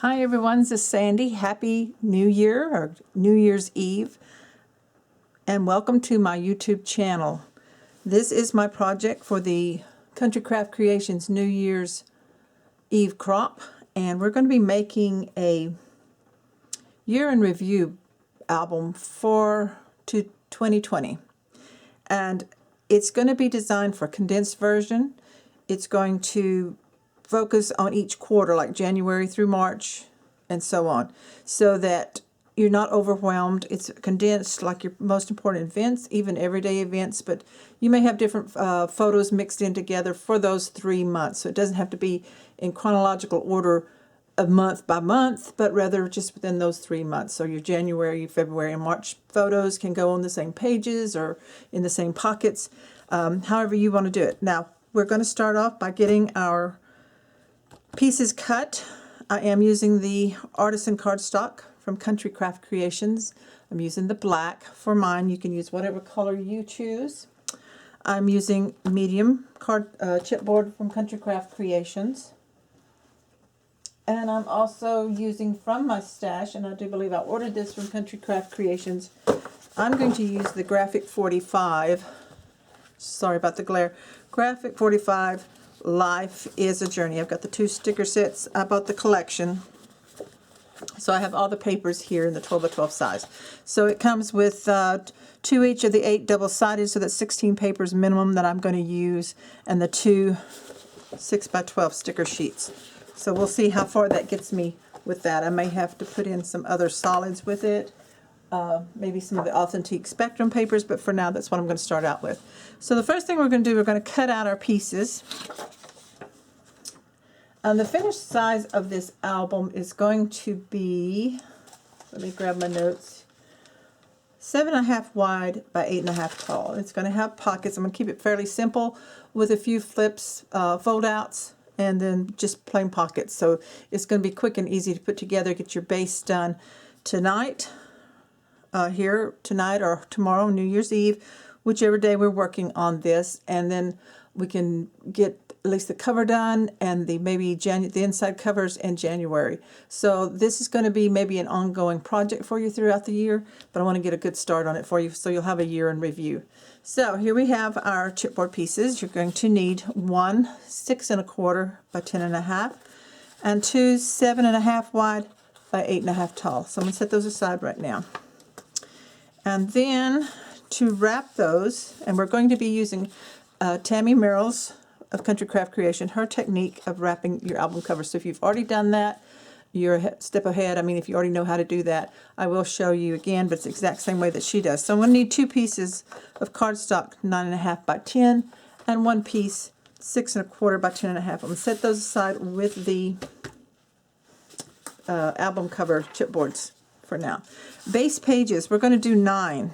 Hi everyone, this is Sandy. Happy New Year or New Year's Eve, and welcome to my YouTube channel. This is my project for the Country Craft Creations New Year's Eve crop, and we're going to be making a year in review album for 2020. And it's going to be designed for condensed version. It's going to focus on each quarter, like January through March and so on, so that you're not overwhelmed. It's condensed like your most important events, even everyday events, but you may have different photos mixed in together for those 3 months. So it doesn't have to be in chronological order of month by month, but rather just within those 3 months. So your January, February, and March photos can go on the same pages or in the same pockets, however you want to do it. Now, we're going to start off by getting our pieces cut. I am using the artisan cardstock from Country Craft Creations. I'm using the black for mine. You can use whatever color you choose. I'm using medium chipboard from Country Craft Creations. And I'm also using from my stash, and I do believe I ordered this from Country Craft Creations, I'm going to use the Graphic 45. Sorry about the glare. Graphic 45 Life is a Journey. I've got the 2 sticker sets. I bought the collection. So I have all the papers here in the 12 by 12 size. So it comes with 2 each of the 8 double-sided, so that's 16 papers minimum that I'm going to use, and the 2 6 by 12 sticker sheets. So we'll see how far that gets me with that. I may have to put in some other solids with it, maybe some of the authentic spectrum papers, but for now that's what I'm going to start out with. So the first thing we're going to do, we're going to cut out our pieces. And the finished size of this album is going to be, let me grab my notes, 7.5 wide by 8.5 tall. It's going to have pockets. I'm going to keep it fairly simple with a few flips, fold outs, and then just plain pockets. So it's going to be quick and easy to put together, get your base done tonight, here tonight or tomorrow, New Year's Eve, whichever day we're working on this, and then we can get at least the cover done and the the inside covers in January. So this is going to be maybe an ongoing project for you throughout the year, but I want to get a good start on it for you so you'll have a year in review. So here we have our chipboard pieces. You're going to need 1 6 1/4 by 10.5 and 2 7.5 wide by 8.5 tall. So I'm going to set those aside right now. And then to wrap those, and we're going to be using Tammy Merrill's of Country Craft Creation, her technique of wrapping your album cover. So if you've already done that, you're a step ahead. I mean, if you already know how to do that, I will show you again, but it's the exact same way that she does. So I'm going to need 2 pieces of cardstock 9.5 by 10 and 1 piece 6 1/4 by 10.5. I'm going to set those aside with the album cover chipboards for now. Base pages, we're going to do 9.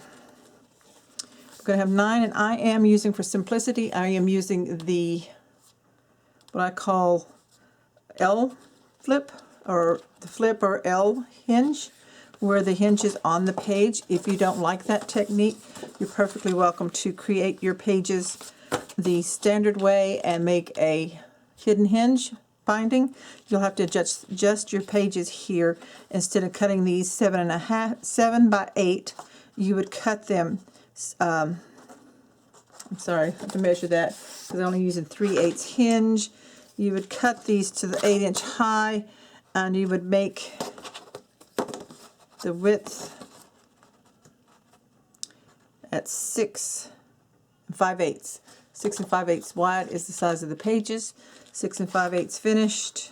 We're going to have 9, and I am using, for simplicity, I am using the, what I call L flip, or the flip or L hinge, where the hinge is on the page. If you don't like that technique, you're perfectly welcome to create your pages the standard way and make a hidden hinge binding. You'll have to adjust your pages here. Instead of cutting these 7 by 8, you would cut them. I'm sorry, I have to measure that because I'm only using 3/8 hinge. You would cut these to the 8-inch high, and you would make the width at 6 5/8. 6 5/8 wide is the size of the pages. 6 5/8 finished,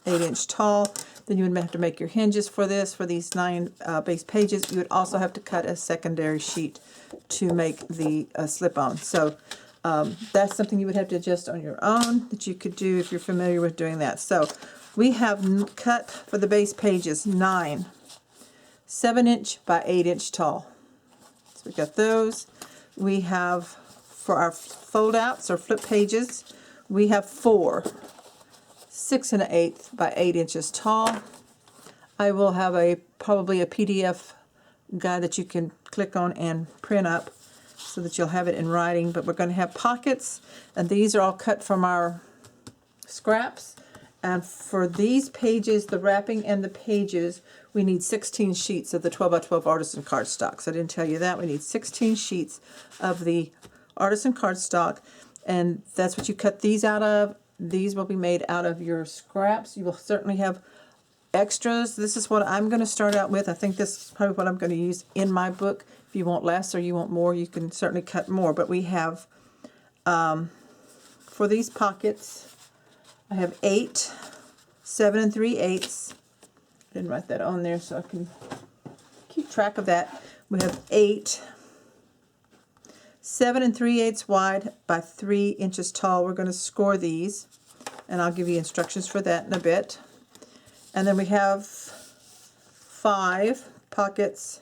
8-inch tall. Then you would have to make your hinges for this, for these 9 base pages. You would also have to cut a secondary sheet to make the slip-on. So that's something you would have to adjust on your own that you could do if you're familiar with doing that. So we have cut for the base pages 9 7-inch by 8-inch tall. So we got those. We have, for our fold-outs or flip pages, we have 4 6 1/8 by 8 inches tall. I will have probably a PDF guide that you can click on and print up so that you'll have it in writing. But we're going to have pockets, and these are all cut from our scraps. And for these pages, the wrapping and the pages, we need 16 sheets of the 12 by 12 artisan cardstock. So I didn't tell you that. We need 16 sheets of the artisan cardstock, and that's what you cut these out of. These will be made out of your scraps. You will certainly have extras. This is what I'm going to start out with. I think this is probably what I'm going to use in my book. If you want less or you want more, you can certainly cut more. But we have, for these pockets, I have 8 7 3/8. I didn't write that on there so I can keep track of that. We have 8 7 3/8 wide by 3 inches tall. We're going to score these, and I'll give you instructions for that in a bit. And then we have 5 pockets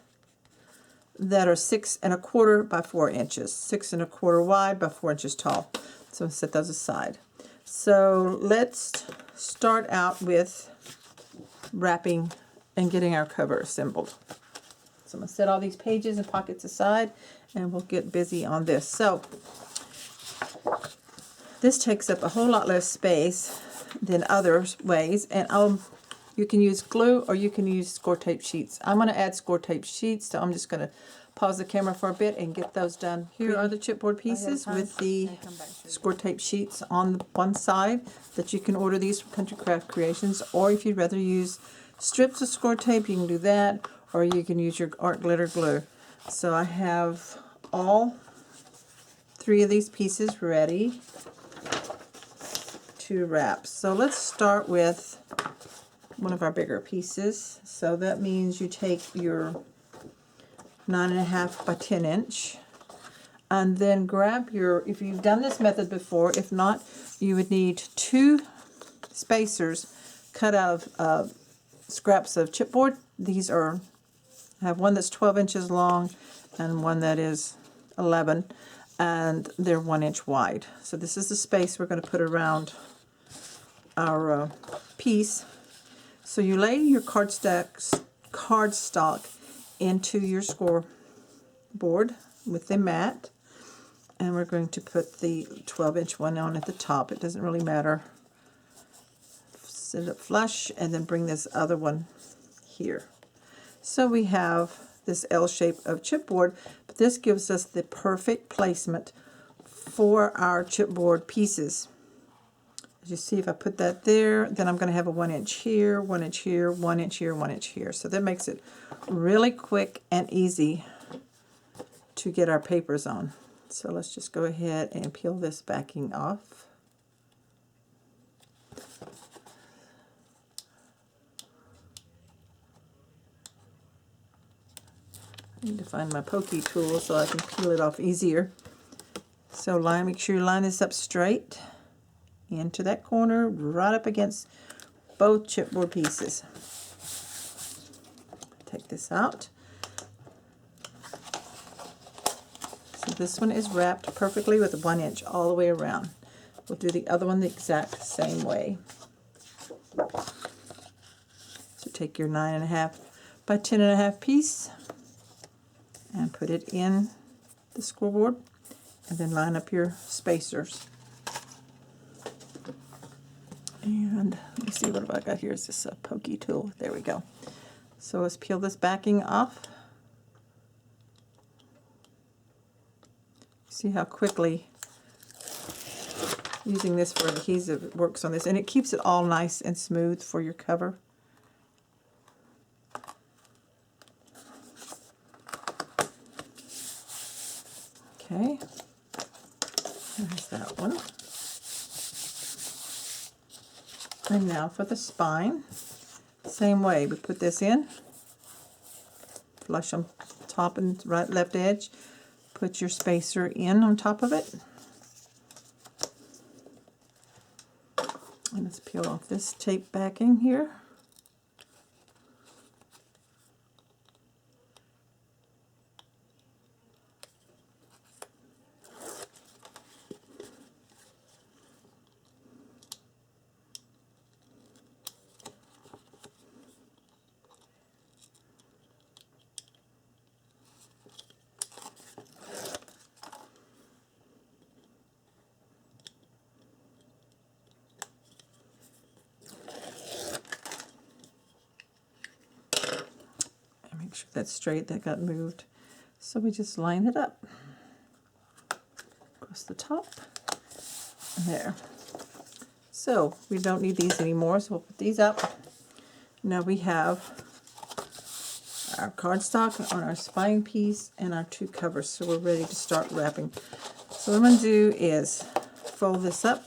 that are 6 1/4 by 4 inches, 6 1/4 wide by 4 inches tall. So set those aside. So let's start out with wrapping and getting our cover assembled. So I'm going to set all these pages and pockets aside, and we'll get busy on this. So this takes up a whole lot less space than other ways, and you can use glue or you can use score tape sheets. I'm going to add score tape sheets, so I'm just going to pause the camera for a bit and get those done. Here are the chipboard pieces with the score tape sheets on one side that you can order these from Country Craft Creations, or if you'd rather use strips of score tape, you can do that, or you can use your art glitter glue. So I have all 3 of these pieces ready to wrap. So let's start with one of our bigger pieces. So that means you take your 9.5 by 10 inch, and then grab your, if you've done this method before, if not, you would need 2 spacers cut out of scraps of chipboard. These are, I have one that's 12 inches long and one that is 11, and they're 1 inch wide. So this is the space we're going to put around our piece. So you lay your cardstock into your score board with the mat, and we're going to put the 12-inch one on at the top. It doesn't really matter. Set it up flush, and then bring this other one here. So we have this L shape of chipboard, but this gives us the perfect placement for our chipboard pieces. As you see, if I put that there, then I'm going to have a 1 inch here, 1 inch here, 1 inch here, 1 inch here. So that makes it really quick and easy to get our papers on. So let's just go ahead and peel this backing off. I need to find my pokey tool so I can peel it off easier. So make sure you line this up straight into that corner, right up against both chipboard pieces. Take this out. So this one is wrapped perfectly with 1 inch all the way around. We'll do the other one the exact same way. So take your 9.5 by 10.5 piece and put it in the scoreboard, and then line up your spacers. And let me see, what have I got here? Is this a pokey tool? There we go. So let's peel this backing off. See how quickly using this for adhesive works on this, and it keeps it all nice and smooth for your cover. Okay, there's that one. And now for the spine, same way, we put this in, flush on top and right left edge, put your spacer in on top of it, and let's peel off this tape backing here. that's straight, that got moved. So we just line it up across the top. There. So we don't need these anymore, so we'll put these up. Now we have our cardstock on our spine piece and our 2 covers, so we're ready to start wrapping. So what I'm going to do is fold this up.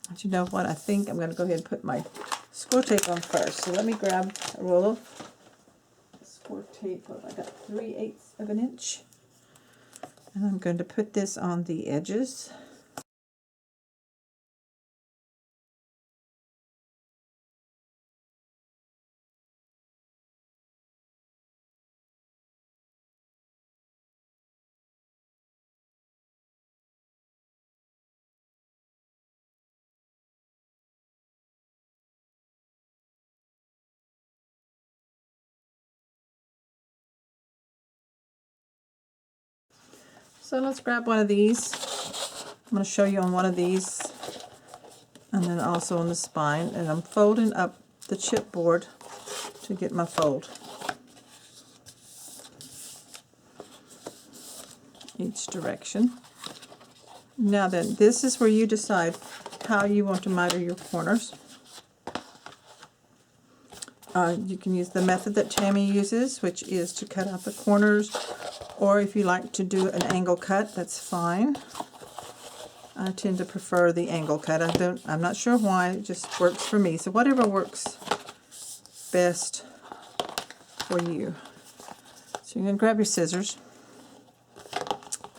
But you know what? I think I'm going to go ahead and put my score tape on first. So let me grab a roll of score tape. I got 3/8 of an inch. And I'm going to put this on the edges. So let's grab one of these. I'm going to show you on one of these, and then also on the spine. And I'm folding up the chipboard to get my fold. Each direction. Now then, this is where you decide how you want to miter your corners. You can use the method that Tammy uses, which is to cut out the corners, or if you like to do an angle cut, that's fine. I tend to prefer the angle cut. I'm not sure why, it just works for me. So whatever works best for you. So you're going to grab your scissors,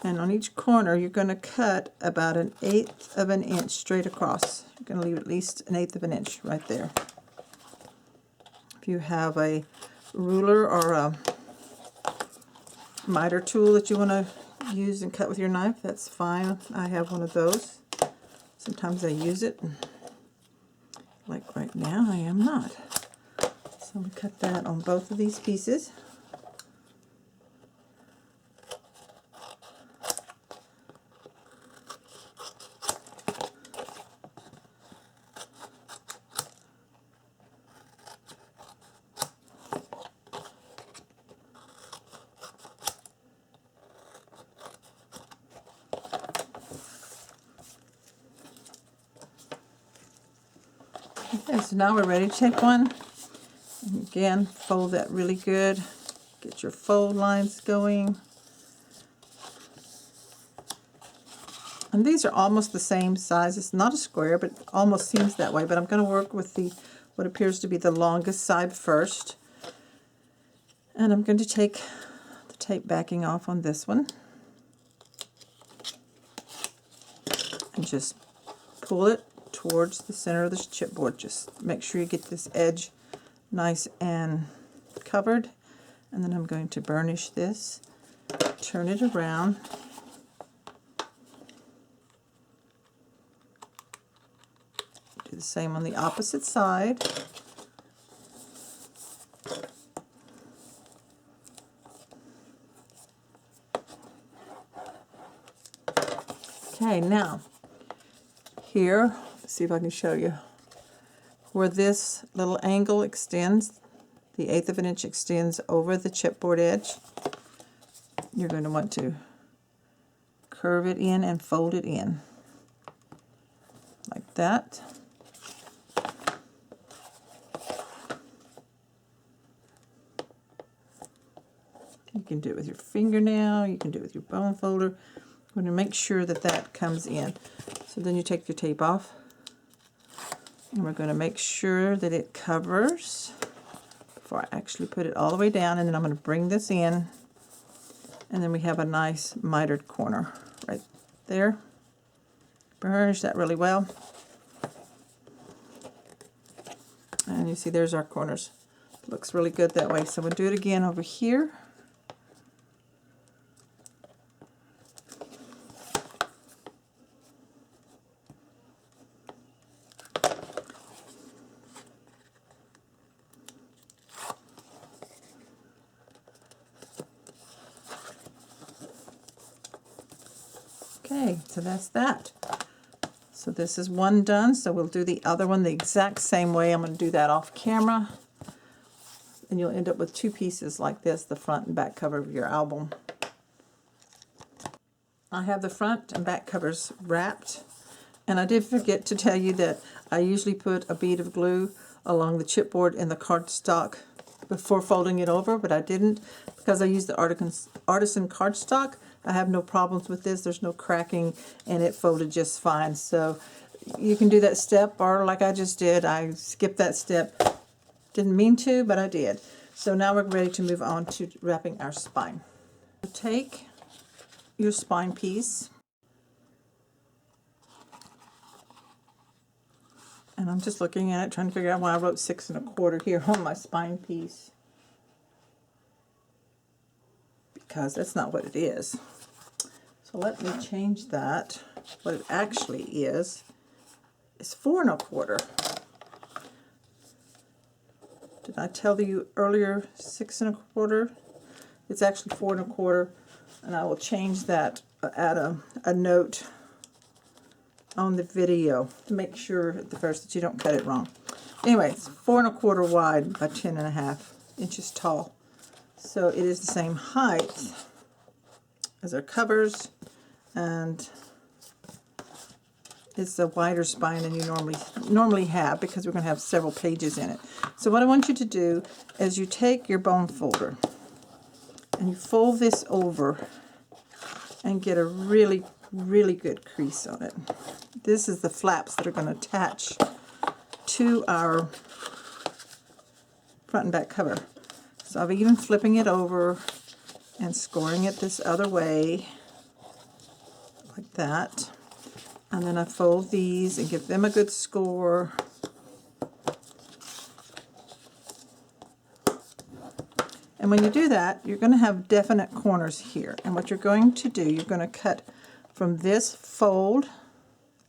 and on each corner you're going to cut about 1/8 of an inch straight across. You're going to leave at least 1/8 of an inch right there. If you have a ruler or a miter tool that you want to use and cut with your knife, that's fine. I have one of those. Sometimes I use it. Like right now, I am not. So I'm going to cut that on both of these pieces. Okay, so now we're ready to take one. And again, fold that really good. Get your fold lines going. And these are almost the same size. It's not a square, but it almost seems that way. But I'm going to work with the what appears to be the longest side first. And I'm going to take the tape backing off on this one. And just pull it towards the center of this chipboard. Just make sure you get this edge nice and covered. And then I'm going to burnish this, turn it around. Do the same on the opposite side. Okay, now here, let's see if I can show you where this little angle extends, the 1/8 of an inch extends over the chipboard edge. You're going to want to curve it in and fold it in like that. You can do it with your fingernail, you can do it with your bone folder. I'm going to make sure that that comes in. So then you take your tape off, and we're going to make sure that it covers before I actually put it all the way down, and then I'm going to bring this in, and then we have a nice mitered corner right there. Burnish that really well. And you see there's our corners. It looks really good that way. So we'll do it again over here. Okay, so that's that. So this is one done, so we'll do the other one the exact same way. I'm going to do that off camera. and you'll end up with two pieces like this, the front and back cover of your album. I have the front and back covers wrapped, and I did forget to tell you that I usually put a bead of glue along the chipboard and the cardstock before folding it over, but I didn't because I used the artisan cardstock. I have no problems with this. There's no cracking, and it folded just fine. So you can do that step, or like I just did, I skipped that step. Didn't mean to, but I did. So now we're ready to move on to wrapping our spine. Take your spine piece, and I'm just looking at it, trying to figure out why I wrote 6 1/4 here on my spine piece, because that's not what it is. So let me change that. What it actually is 4 1/4. Did I tell you earlier 6 1/4? It's actually 4 1/4, and I will change that, add a note on the video to make sure at the first that you don't cut it wrong. Anyway, it's 4 1/4 wide by 10 1/2 inches tall. So it is the same height as our covers, and it's a wider spine than you normally have, because we're going to have several pages in it. So what I want you to do is you take your bone folder and you fold this over and get a really good crease on it. This is the flaps that are going to attach to our front and back cover. So I'm even flipping it over and scoring it this other way, like that. And then I fold these and give them a good score. And when you do that, you're going to have definite corners here. And what you're going to do, you're going to cut from this fold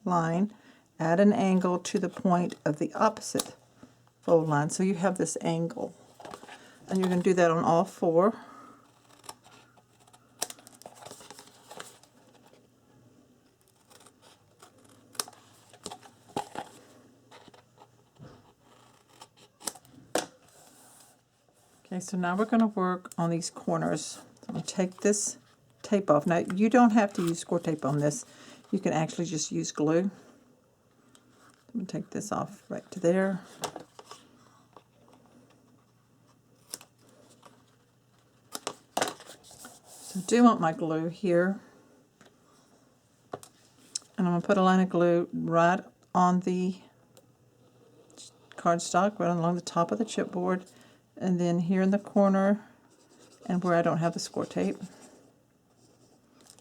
line at an angle to the point of the opposite fold line. So you have this angle. And you're going to do that on all 4. Okay, so now we're going to work on these corners. So I'm going to take this tape off. Now, you don't have to use score tape on this. You can actually just use glue. I'm going to take this off right to there. So I do want my glue here. And I'm going to put a line of glue right on the cardstock, right along the top of the chipboard, and then here in the corner and where I don't have the score tape.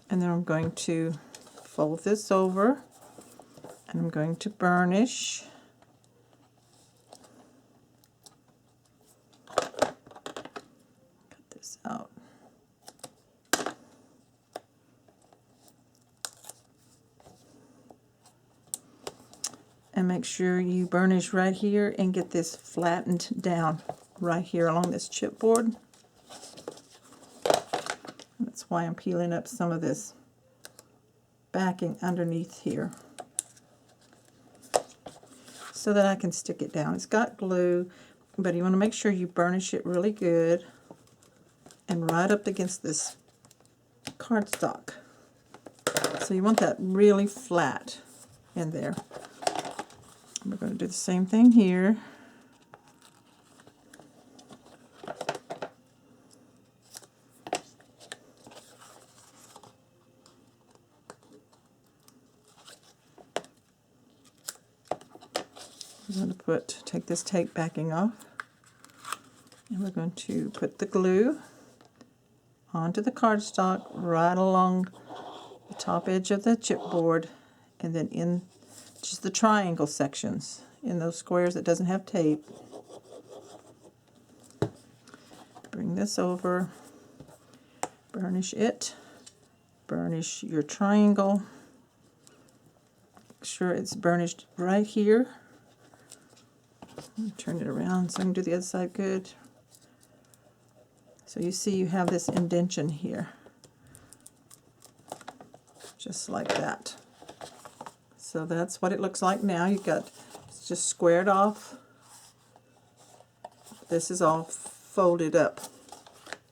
And then I'm going to fold this over, and I'm going to burnish. Cut this out. And make sure you burnish right here and get this flattened down right here along this chipboard. That's why I'm peeling up some of this backing underneath here, so that I can stick it down. It's got glue, but you want to make sure you burnish it really good and right up against this cardstock. So you want that really flat in there. We're going to do the same thing here. We're going to take this tape backing off, and we're going to put the glue onto the cardstock right along the top edge of the chipboard, and then in just the triangle sections, in those squares that doesn't have tape. Bring this over, burnish it, burnish your triangle. Make sure it's burnished right here. Turn it around so I can do the other side good. So you see you have this indentation here, just like that. So that's what it looks like now. You've got, it's just squared off. This is all folded up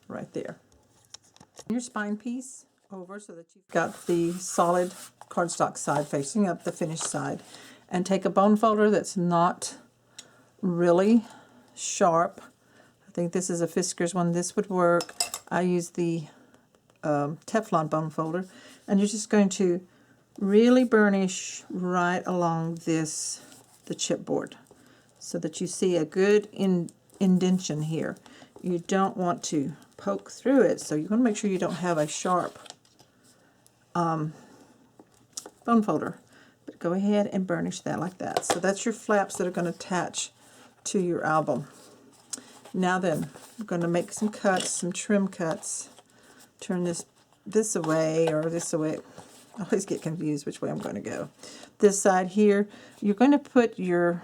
right there. Your spine piece over so that you've got the solid cardstock side facing up, the finished side. And take a bone folder that's not really sharp. I think this is a Fisker's one. This would work. I use the Teflon bone folder. And you're just going to really burnish right along the chipboard so that you see a good indentation here. You don't want to poke through it, so you want to make sure you don't have a sharp bone folder. But go ahead and burnish that like that. So that's your flaps that are going to attach to your album. Now then, we're going to make some cuts, some trim cuts. Turn this away or this away. I always get confused which way I'm going to go. This side here, you're going to put the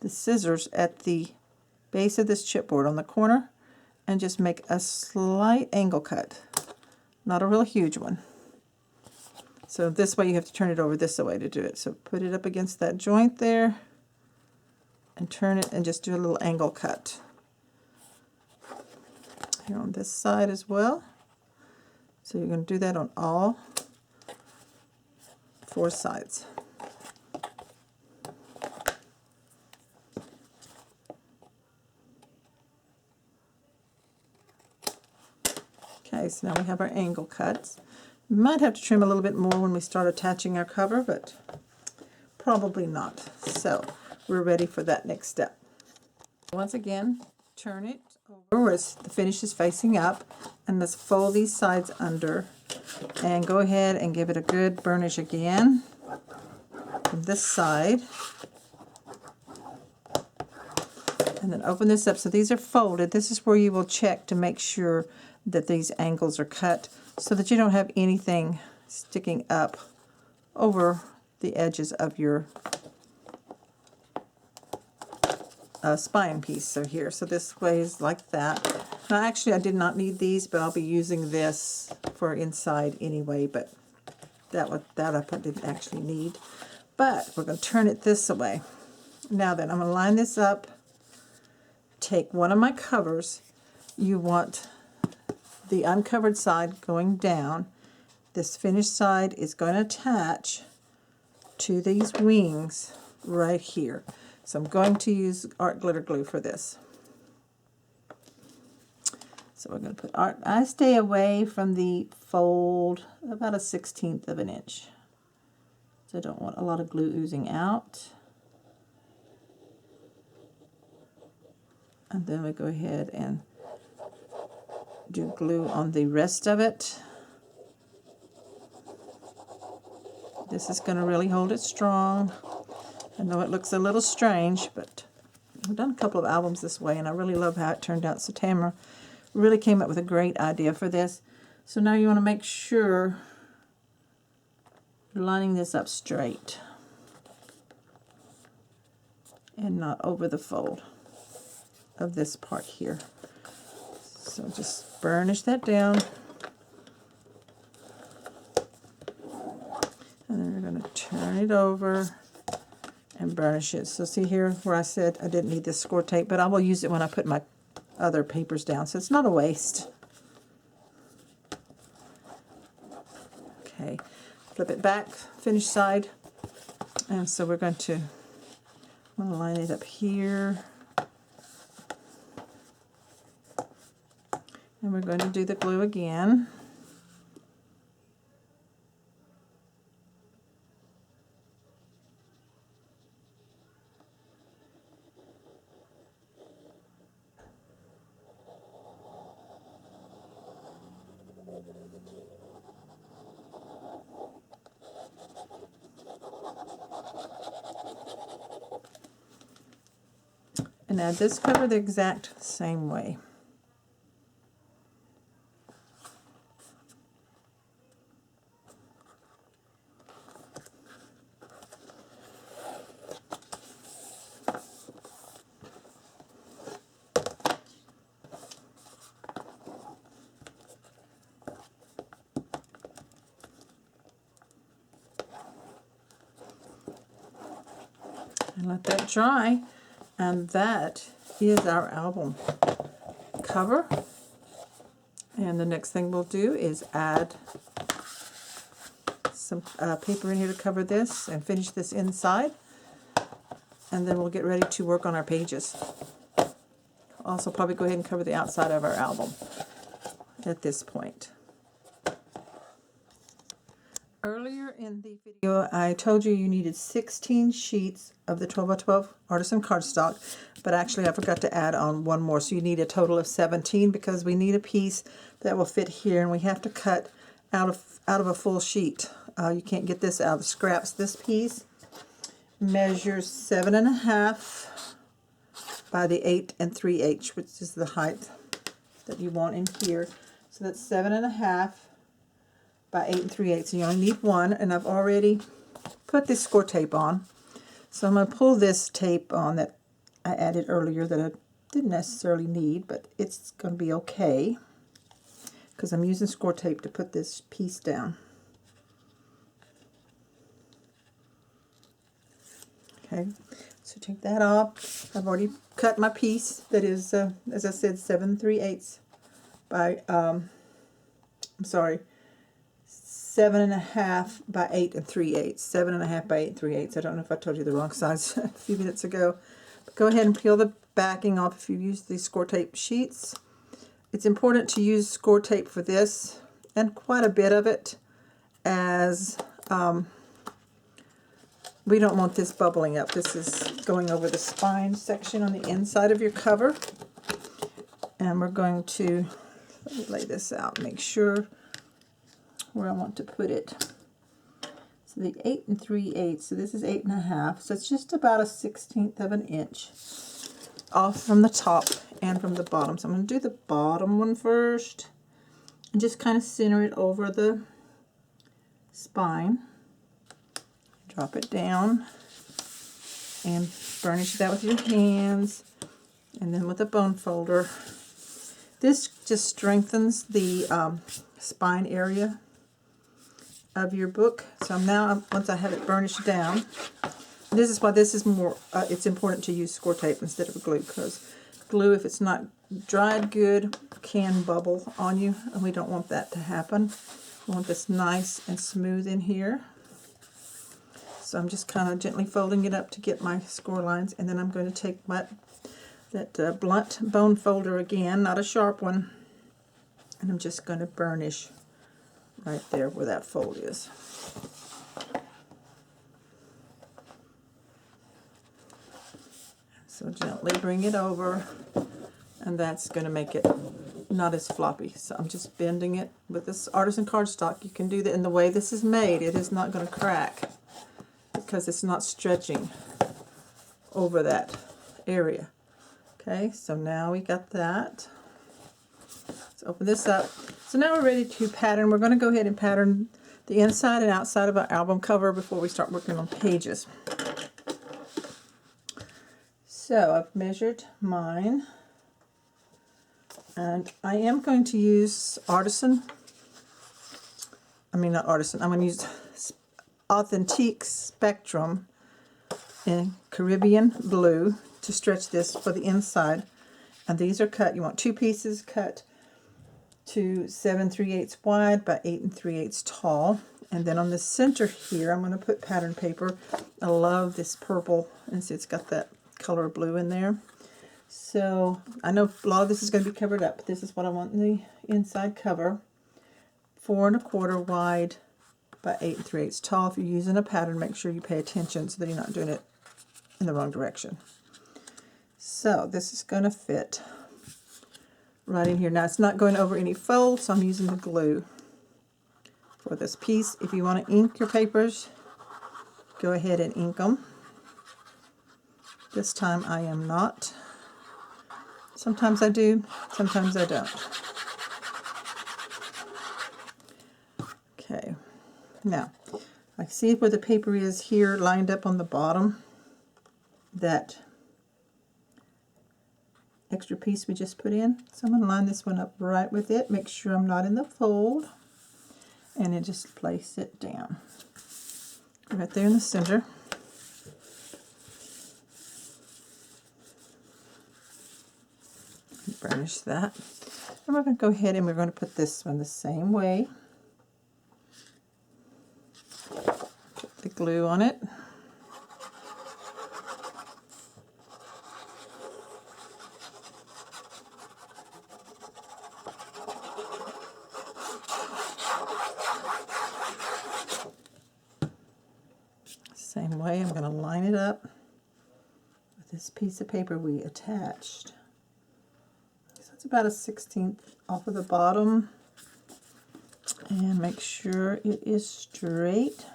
scissors at the base of this chipboard on the corner and just make a slight angle cut. Not a real huge one. So this way you have to turn it over this way to do it. So put it up against that joint there and turn it and just do a little angle cut. Here on this side as well. So you're going to do that on all 4 sides. Okay, so now we have our angle cuts. We might have to trim a little bit more when we start attaching our cover, but probably not. So we're ready for that next step. Once again, turn it over where the finish is facing up, and let's fold these sides under and go ahead and give it a good burnish again from this side. And then open this up. So these are folded. This is where you will check to make sure that these angles are cut so that you don't have anything sticking up over the edges of your spine piece. So here, so this way is like that. Now actually I did not need these, but I'll be using this for inside anyway, but that I didn't actually need. But we're going to turn it this way. Now then, I'm going to line this up, take one of my covers. You want the uncovered side going down. This finished side is going to attach to these wings right here. So I'm going to use art glitter glue for this. So we're going to put art. I stay away from the fold about 1/16 of an inch. So I don't want a lot of glue oozing out. And then we go ahead and do glue on the rest of it. This is going to really hold it strong. I know it looks a little strange, but I've done a couple of albums this way, and I really love how it turned out. So Tamara really came up with a great idea for this. So now you want to make sure you're lining this up straight and not over the fold of this part here. So just burnish that down. And then we're going to turn it over and burnish it. So see here where I said I didn't need this score tape, but I will use it when I put my other papers down, so it's not a waste. Okay, flip it back, finish side, and so we're going to line it up here, and we're going to do the glue again. And add this cover the exact same way. And let that dry. And that is our album cover. And the next thing we'll do is add some paper in here to cover this and finish this inside. And then we'll get ready to work on our pages. Also probably go ahead and cover the outside of our album at this point. Earlier in the video, I told you needed 16 sheets of the 12 by 12 artisan cardstock, but actually I forgot to add on one more, so you need a total of 17 because we need a piece that will fit here, and we have to cut out of a full sheet. You can't get this out of the scraps. This piece measures 7.5 by the 8 3/8, which is the height that you want in here. So that's 7.5 by 8 3/8. So you only need one, and I've already put this score tape on. So I'm going to pull this tape on that I added earlier that I didn't necessarily need, but it's going to be okay because I'm using score tape to put this piece down. Okay, so take that off. I've already cut my piece that is, as I said, 7 3/8 by, 7.5 by 8 3/8. 7.5 by 8 3/8. I don't know if I told you the wrong size a few minutes ago. But go ahead and peel the backing off if you use these score tape sheets. It's important to use score tape for this, and quite a bit of it, as we don't want this bubbling up. This is going over the spine section on the inside of your cover. And we're going to, let me lay this out, make sure where I want to put it. So the 8 3/8, so this is 8.5, so it's just about a 1/16 of an inch off from the top and from the bottom. So I'm going to do the bottom one first and just kind of center it over the spine. Drop it down and burnish it out with your hands, and then with a bone folder. This just strengthens the spine area of your book. So now, once I have it burnished down, this is why this is more, it's important to use score tape instead of glue, because glue, if it's not dried good, can bubble on you, and we don't want that to happen. We want this nice and smooth in here. So I'm just kind of gently folding it up to get my score lines, and then I'm going to take that blunt bone folder again, not a sharp one, and I'm just going to burnish right there where that fold is. So gently bring it over, and that's going to make it not as floppy. So I'm just bending it with this artisan cardstock. You can do that in the way this is made. It is not going to crack because it's not stretching over that area. Okay, so now we got that. Let's open this up. So now we're ready to pattern. We're going to go ahead and pattern the inside and outside of our album cover before we start working on pages. So I've measured mine, and I am going to use not artisan, I'm going to use Authentique Spectrum in Caribbean Blue to stretch this for the inside. And these are cut, you want two pieces cut to 7 3/8 wide by 8 3/8 tall. And then on the center here, I'm going to put pattern paper. I love this purple, and see it's got that color blue in there. So I know a lot of this is going to be covered up, but this is what I want in the inside cover. 4 1/4 wide by 8 3/8 tall. If you're using a pattern, make sure you pay attention so that you're not doing it in the wrong direction. So this is going to fit right in here. Now it's not going over any folds, so I'm using the glue for this piece. If you want to ink your papers, go ahead and ink them. This time I am not. Sometimes I do, sometimes I don't. Okay, now I see where the paper is here lined up on the bottom. That extra piece we just put in. So I'm going to line this one up right with it. Make sure I'm not in the fold. And then just place it down. Right there in the center. burnish that. And we're going to go ahead and we're going to put this one the same way. Put the glue on it. Same way, I'm going to line it up with this piece of paper we attached. So it's about a 1/16 off of the bottom. And make sure it is straight.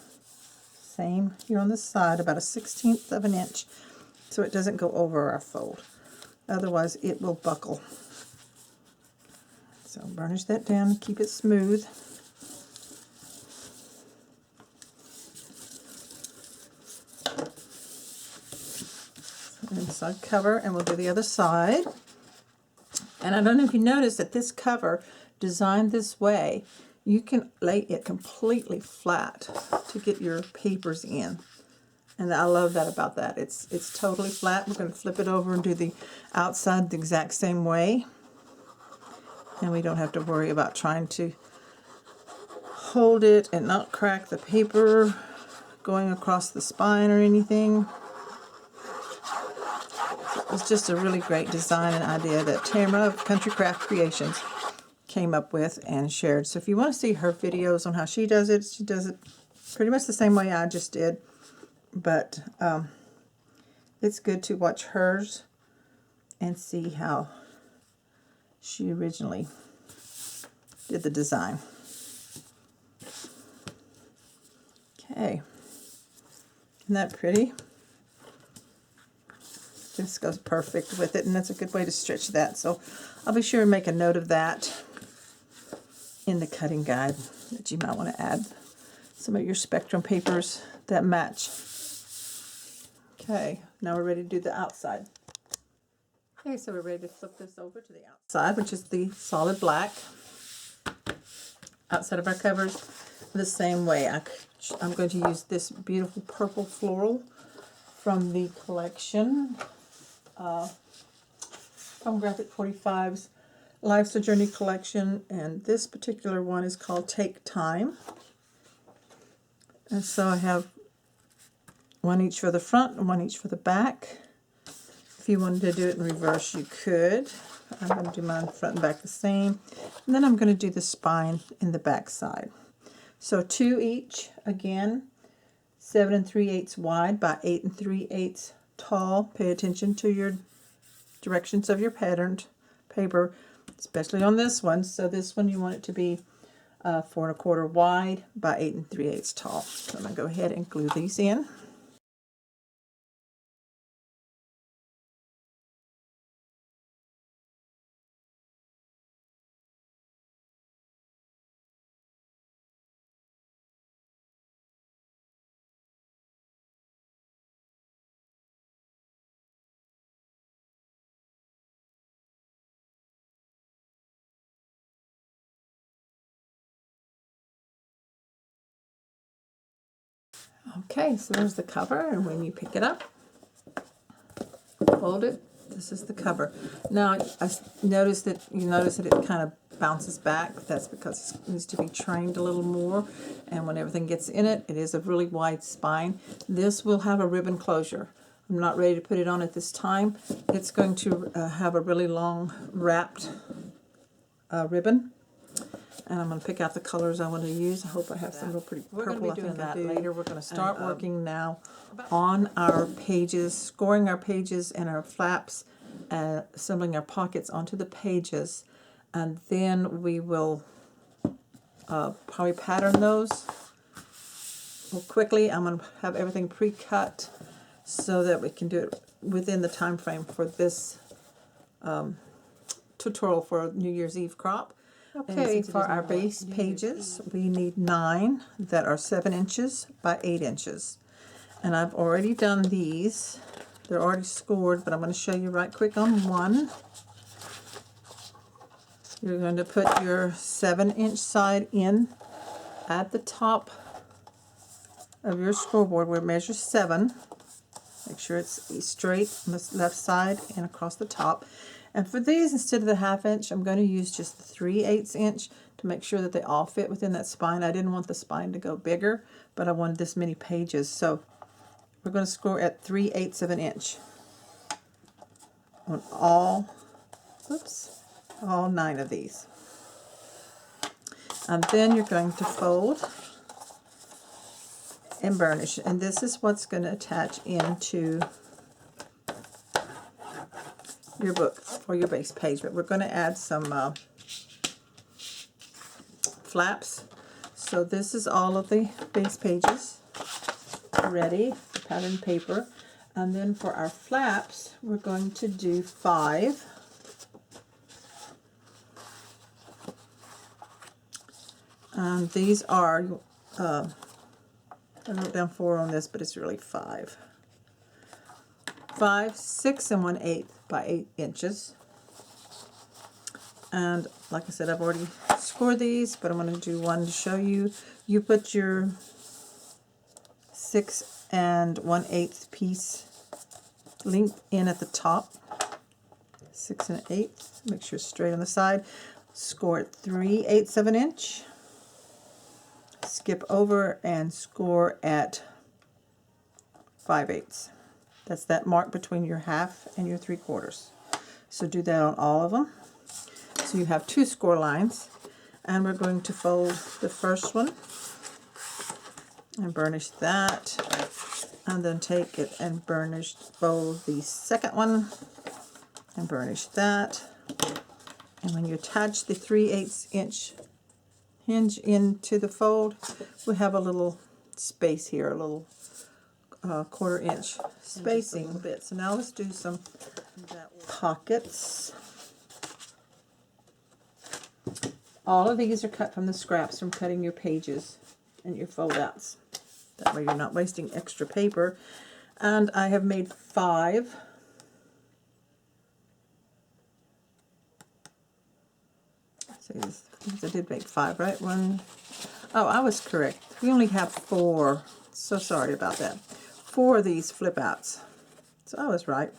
Same here on the side, about a 1/16 of an inch, so it doesn't go over our fold. Otherwise, it will buckle. So burnish that down and keep it smooth. Inside cover, and we'll do the other side. And I don't know if you noticed that this cover, designed this way, you can lay it completely flat to get your papers in. And I love that about that. It's totally flat. We're going to flip it over and do the outside the exact same way. And we don't have to worry about trying to hold it and not crack the paper going across the spine or anything. It's just a really great design and idea that Tamara of Country Craft Creations came up with and shared. So if you want to see her videos on how she does it pretty much the same way I just did. But it's good to watch hers and see how she originally did the design. Okay, isn't that pretty? This goes perfect with it, and that's a good way to stretch that. So I'll be sure and make a note of that in the cutting guide, that you might want to add some of your spectrum papers that match. Okay, now we're ready to do the outside. Okay, so we're ready to flip this over to the outside, which is the solid black. Outside of our covers the same way. I'm going to use this beautiful purple floral from the collection from Graphic 45's Life's a Journey collection, and this particular one is called Take Time. And so I have one each for the front and one each for the back. If you wanted to do it in reverse, you could. I'm going to do mine front and back the same. And then I'm going to do the spine in the back side. So 2 each, again, 7 3/8 wide by 8 3/8 tall. Pay attention to your directions of your patterned paper, especially on this one. So this one you want it to be 4 1/4 wide by 8 3/8 tall. So I'm going to go ahead and glue these in. Okay, so there's the cover, and when you pick it up, hold it, this is the cover. Now, you notice that it kind of bounces back. That's because it needs to be trained a little more, and when everything gets in it, it is a really wide spine. This will have a ribbon closure. I'm not ready to put it on at this time. It's going to have a really long wrapped ribbon. And I'm going to pick out the colors I want to use. I hope I have some real pretty purple. We're going to be doing that later. We're going to start working now on our pages, scoring our pages and our flaps, assembling our pockets onto the pages. And then we will probably pattern those well, quickly. I'm going to have everything pre-cut so that we can do it within the time frame for this tutorial for New Year's Eve crop. Okay, for our base pages, we need 9 that are 7 inches by 8 inches. And I've already done these. They're already scored, but I'm going to show you right quick on one. You're going to put your 7-inch side in at the top of your scoreboard where it measures 7. Make sure it's straight on the left side and across the top. And for these, instead of the 1/2 inch, I'm going to use just the 3/8 inch to make sure that they all fit within that spine. I didn't want the spine to go bigger, but I wanted this many pages. So we're going to score at 3/8 of an inch on all 9 of these. And then you're going to fold and burnish. And this is what's going to attach into your book or your base page. But we're going to add some flaps. So this is all of the base pages ready, the pattern paper. And then for our flaps, we're going to do 5. And these are, I wrote down 4 on this, but it's really 5. 5, 6 and 1/8 by 8 inches. And like I said, I've already scored these, but I'm going to do one to show you. You put your 6 and 1/8 piece length in at the top. 6 and 1/8. Make sure it's straight on the side. Score at 3/8 of an inch. Skip over and score at 5/8. That's that mark between your 1/2 and your 3/4. So do that on all of them. So you have 2 score lines, and we're going to fold the first one and burnish that, and then take it and fold the second one and burnish that. And when you attach the 3/8 inch hinge into the fold, we have a little space here, a little 1/4 inch spacing bit. So now let's do some pockets. All of these are cut from the scraps from cutting your pages and your fold outs. That way you're not wasting extra paper. And I have made 5. I did make 5, right? Oh, I was correct. We only have 4. So sorry about that. 4 of these flip outs. So I was right.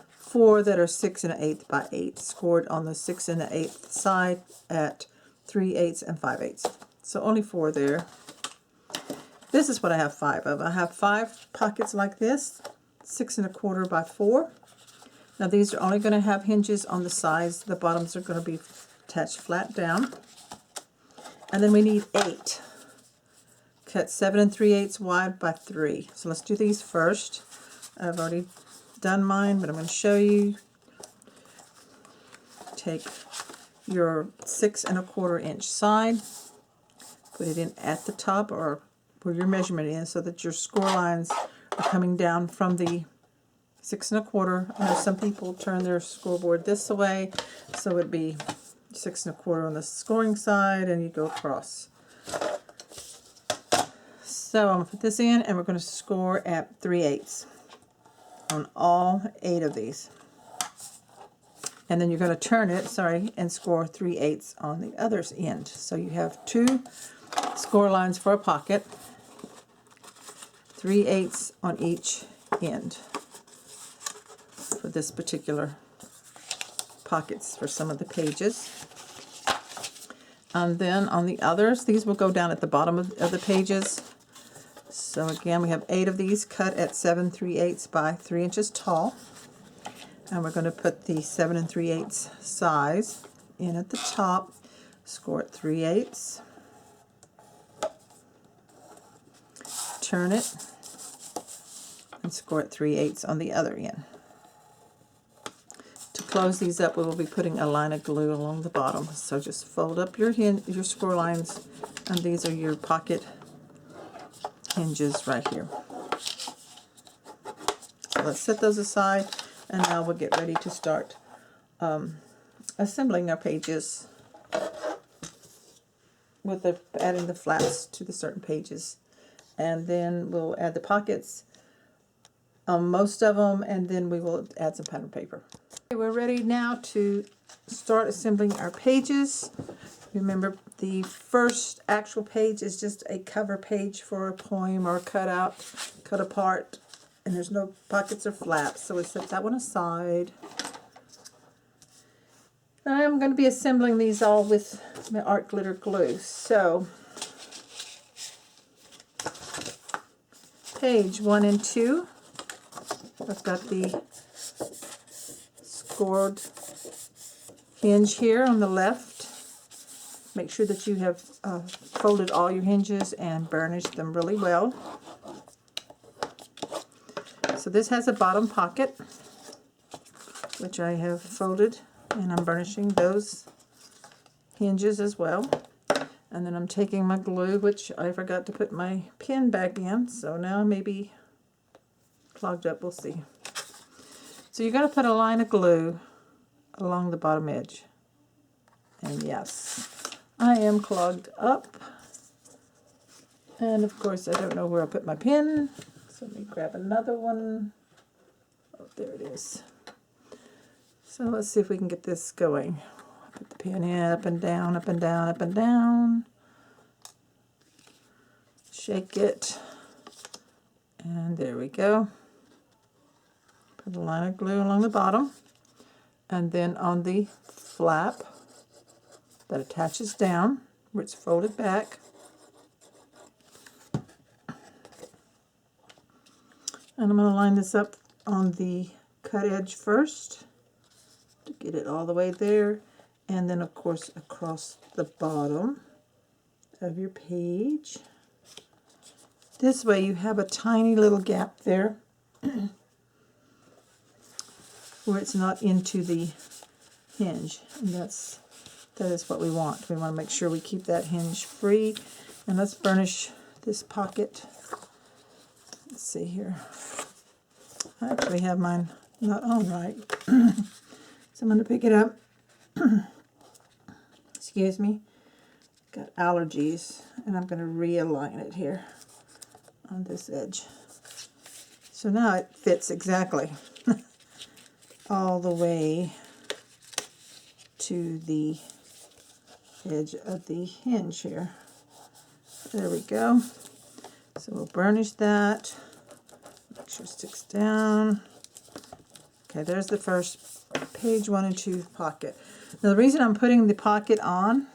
4 that are 6 and 1/8 by 8, scored on the 6 and 1/8 side at 3/8 and 5/8. So only 4 there. This is what I have 5 of. I have 5 pockets like this, 6 1/4 by 4. Now these are only going to have hinges on the sides. The bottoms are going to be attached flat down. And then we need 8. Cut 7 3/8 wide by 3. So let's do these first. I've already done mine, but I'm going to show you. Take your 6 1/4 inch side, put it in at the top or where your measurement is, so that your score lines are coming down from the 6 1/4. I know some people turn their scoreboard this way, so it'd be 6 1/4 on the scoring side, and you go across. So I'm going to put this in, and we're going to score at 3/8 on all 8 of these. And then you're going to turn it, and score 3/8 on the other end. So you have 2 score lines for a pocket, 3/8 on each end for this particular pockets for some of the pages. And then on the others, these will go down at the bottom of the pages. So again, we have 8 of these cut at 7 3/8 by 3 inches tall. And we're going to put the 7 3/8 size in at the top, score at 3/8, turn it, and score at 3/8 on the other end. To close these up, we will be putting a line of glue along the bottom. So just fold up your score lines, and these are your pocket hinges right here. So let's set those aside, and now we'll get ready to start assembling our pages with adding the flaps to the certain pages. And then we'll add the pockets on most of them, and then we will add some pattern paper. Okay, we're ready now to start assembling our pages. Remember, the first actual page is just a cover page for a poem or a cutout, cut apart, and there's no pockets or flaps, so we set that one aside. Now I'm going to be assembling these all with my art glitter glue. So page 1 and 2, I've got the scored hinge here on the left. Make sure that you have folded all your hinges and burnished them really well. So this has a bottom pocket, which I have folded, and I'm burnishing those hinges as well. And then I'm taking my glue, which I forgot to put my pin back in, so now maybe clogged up, we'll see. So you're going to put a line of glue along the bottom edge. And yes, I am clogged up. And of course I don't know where I put my pin, so let me grab another one. Oh, there it is. So let's see if we can get this going. Put the pin in, up and down, up and down, up and down. Shake it. And there we go. Put a line of glue along the bottom. And then on the flap that attaches down, where it's folded back, and I'm going to line this up on the cut edge first to get it all the way there, and then of course across the bottom of your page. This way you have a tiny little gap there where it's not into the hinge, and that is what we want. We want to make sure we keep that hinge free. And let's burnish this pocket. Let's see here. I actually have mine not on right. So I'm going to pick it up. Excuse me. Got allergies, and I'm going to realign it here on this edge. So now it fits exactly all the way to the edge of the hinge here. There we go. So we'll burnish that. Make sure it sticks down. Okay, there's the first page 1 and 2 pocket. Now the reason I'm putting the pocket on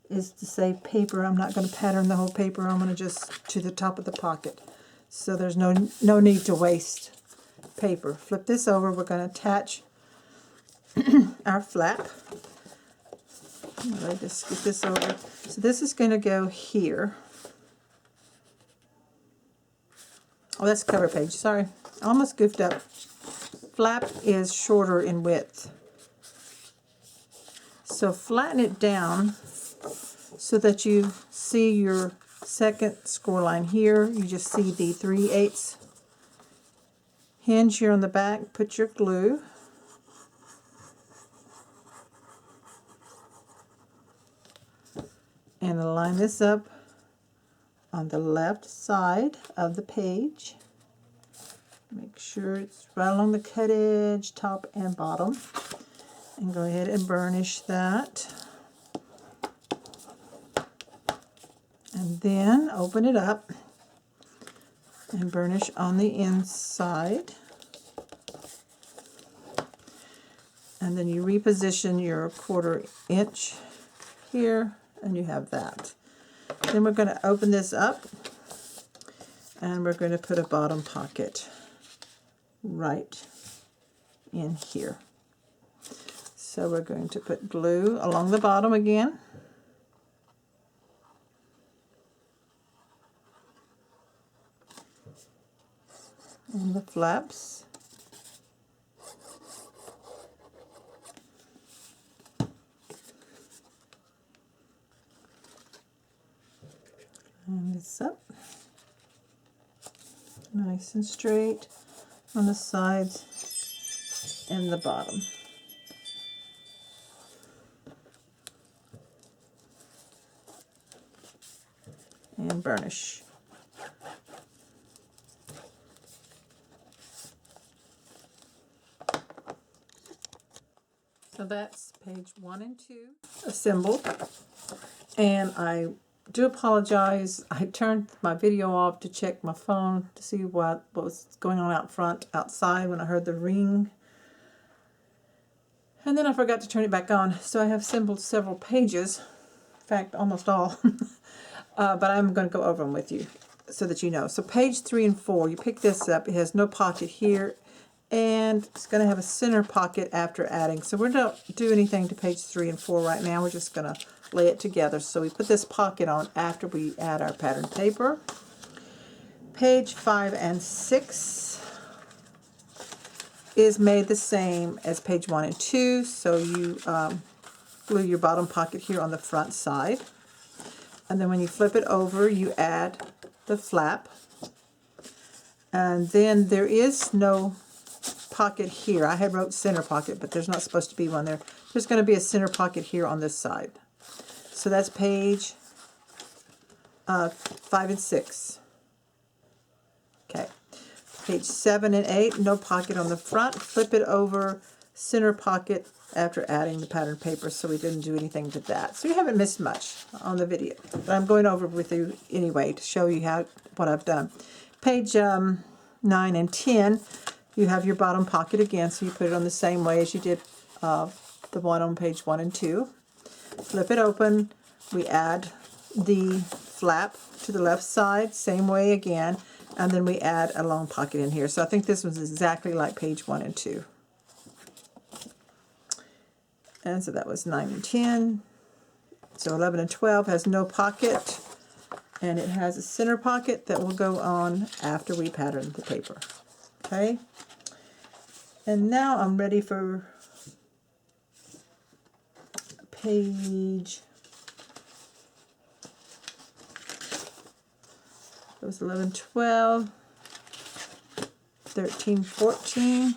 is to save paper. I'm not going to pattern the whole paper. I'm going to just to the top of the pocket. So there's no need to waste paper. Flip this over. We're going to attach our flap. Let me just get this over. So this is going to go here. Oh, that's cover page. Sorry. I almost goofed up. Flap is shorter in width. So flatten it down so that you see your second score line here. You just see the 3/8 hinge here on the back. Put your glue. And line this up on the left side of the page. Make sure it's right along the cut edge, top and bottom. And go ahead and burnish that. And then open it up and burnish on the inside. And then you reposition your 1/4 inch here, and you have that. Then we're going to open this up, and we're going to put a bottom pocket right in here. So we're going to put glue along the bottom again. And the flaps. And this up. Nice and straight on the sides and the bottom. And burnish. So that's page 1 and 2 assembled. And I do apologize. I turned my video off to check my phone to see what was going on outside when I heard the ring. And then I forgot to turn it back on, so I have assembled several pages, in fact almost all, but I'm going to go over them with you so that you know. So page 3 and 4, you pick this up, it has no pocket here, and it's going to have a center pocket after adding. So we don't do anything to page 3 and 4 right now, we're just going to lay it together. So we put this pocket on after we add our pattern paper. Page 5 and 6 is made the same as page 1 and 2, so you glue your bottom pocket here on the front side, and then when you flip it over you add the flap, and then there is no pocket here. I had wrote center pocket, but there's not supposed to be one there. There's going to be a center pocket here on this side. So that's page 5 and 6. Okay. Page 7 and 8, no pocket on the front. Flip it over, center pocket after adding the pattern paper, so we didn't do anything to that. So you haven't missed much on the video, but I'm going over with you anyway to show you what I've done. Page 9 and 10, you have your bottom pocket again, so you put it on the same way as you did the one on page 1 and 2. Flip it open, we add the flap to the left side, same way again, and then we add a long pocket in here. So I think this was exactly like page 1 and 2. And so that was 9 and 10. So 11 and 12 has no pocket, and it has a center pocket that will go on after we pattern the paper. Okay? And now I'm ready for page, that was 11, 12, 13, 14.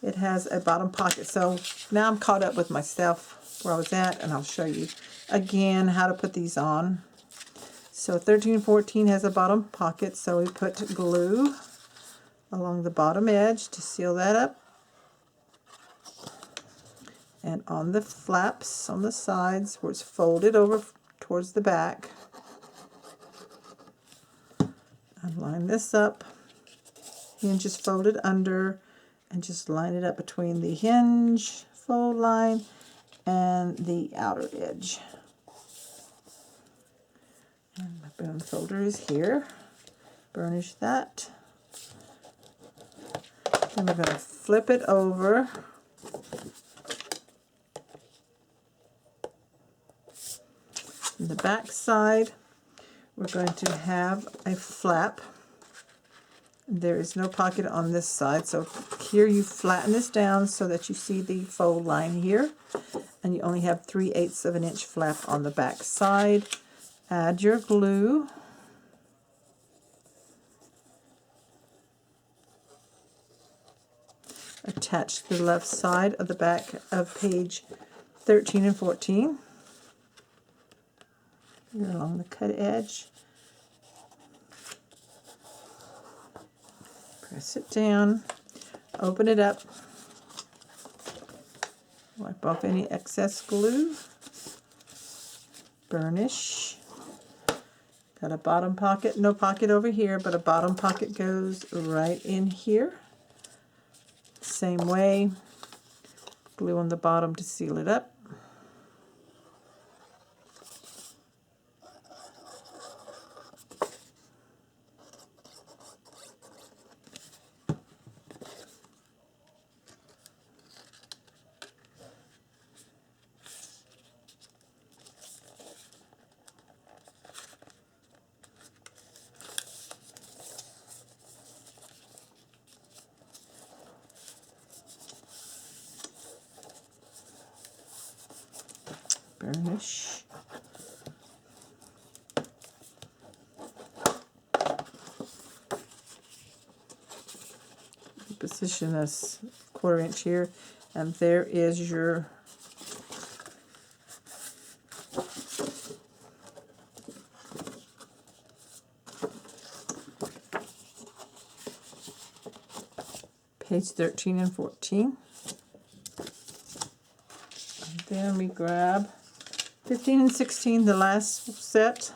It has a bottom pocket. So now I'm caught up with myself where I was at, and I'll show you again how to put these on. So 13 and 14 has a bottom pocket, so we put glue along the bottom edge to seal that up. And on the flaps on the sides where it's folded over towards the back, and line this up. Hinge is folded under, and just line it up between the hinge fold line and the outer edge. And my bone folder is here. Burnish that. Then we're going to flip it over. On the back side, we're going to have a flap. There is no pocket on this side, so here you flatten this down so that you see the fold line here, and you only have 3/8 of an inch flap on the back side. Add your glue. Attach the left side of the back of page 13 and 14. Along the cut edge. Press it down, open it up, wipe off any excess glue, burnish. Got a bottom pocket, no pocket over here, but a bottom pocket goes right in here. Same way, glue on the bottom to seal it up. Burnish. Position this 1/4 inch here, and there is your page 13 and 14. And then we grab 15 and 16, the last set.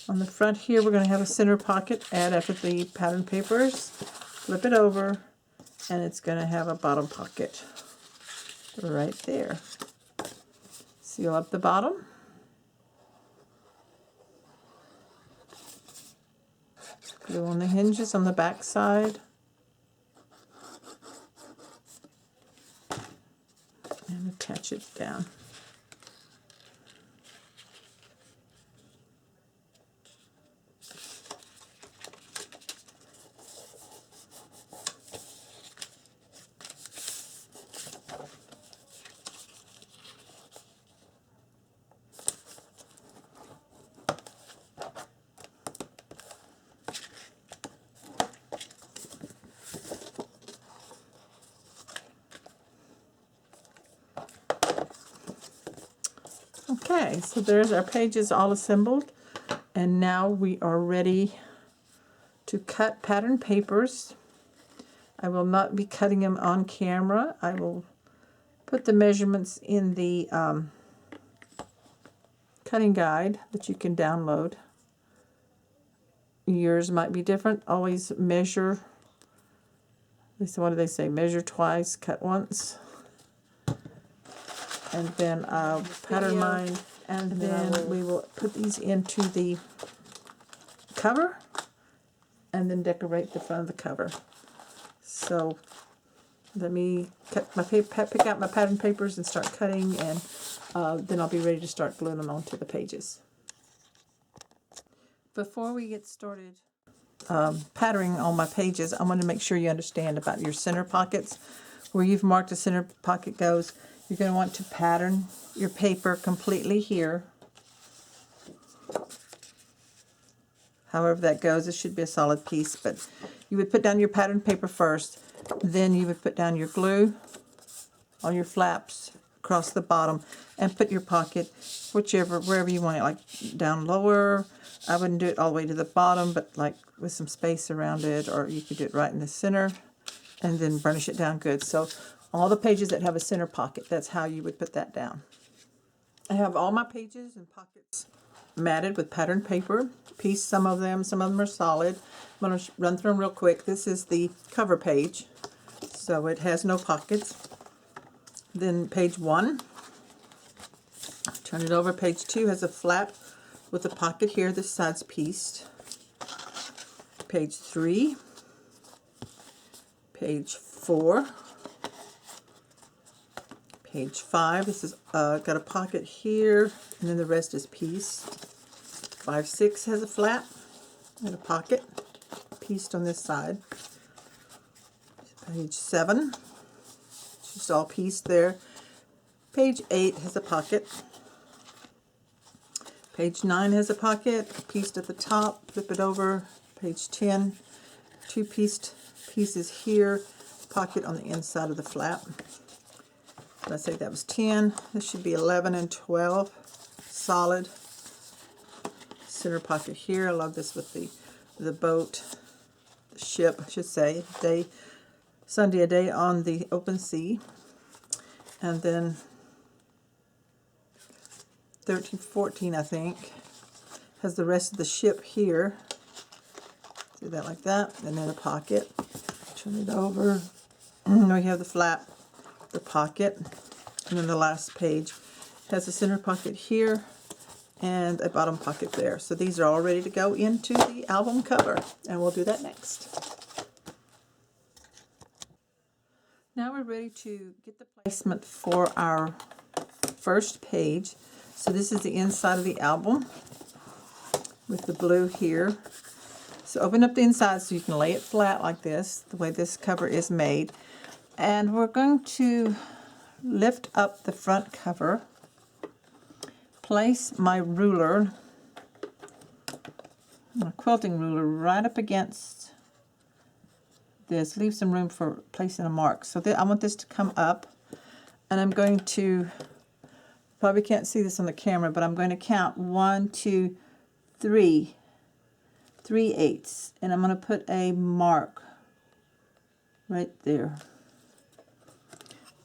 On the front here, we're going to have a center pocket. Add after the pattern papers. Flip it over, and it's going to have a bottom pocket right there. Seal up the bottom. Glue on the hinges on the back side. And attach it down. Okay, so there's our pages all assembled, and now we are ready to cut pattern papers. I will not be cutting them on camera. I will put the measurements in the cutting guide that you can download. Yours might be different. Always measure. What do they say? Measure twice, cut once. And then I'll pattern mine, and then we will put these into the cover and then decorate the front of the cover. So let me cut my paper, pick out my pattern papers and start cutting, and then I'll be ready to start gluing them onto the pages. Before we get started patterning on my pages, I want to make sure you understand about your center pockets. Where you've marked a center pocket goes, you're going to want to pattern your paper completely here. However that goes, it should be a solid piece, but you would put down your pattern paper first, then you would put down your glue on your flaps across the bottom, and put your pocket wherever you want it, like down lower. I wouldn't do it all the way to the bottom, but like with some space around it, or you could do it right in the center, and then burnish it down good. So all the pages that have a center pocket, that's how you would put that down. I have all my pages and pockets matted with patterned paper. Piece some of them are solid. I'm going to run through them real quick. This is the cover page, so it has no pockets. Then page 1, turn it over. Page 2 has a flap with a pocket here. This side's pieced. Page 3, page 4, page 5. This is got a pocket here, and then the rest is pieced. 5, 6 has a flap and a pocket pieced on this side. Page 7, it's just all pieced there. Page 8 has a pocket. Page 9 has a pocket pieced at the top. Flip it over. Page 10, 2 pieced pieces here, pocket on the inside of the flap. Let's say that was 10. This should be 11 and 12. Solid center pocket here. I love this with the boat, the ship, I should say. Sunday a day on the open sea. And then 13, 14, I think, has the rest of the ship here. Do that like that, and then a pocket. Turn it over. Now we have the flap, the pocket, and then the last page has a center pocket here and a bottom pocket there. So these are all ready to go into the album cover, and we'll do that next. Now we're ready to get the placement for our first page. So this is the inside of the album with the blue here. So open up the inside so you can lay it flat like this, the way this cover is made. And we're going to lift up the front cover, place my ruler, my quilting ruler, right up against this. Leave some room for placing a mark. So I want this to come up, and I'm going to, probably can't see this on the camera, but I'm going to count 1, 2, 3. 3/8, and I'm going to put a mark right there.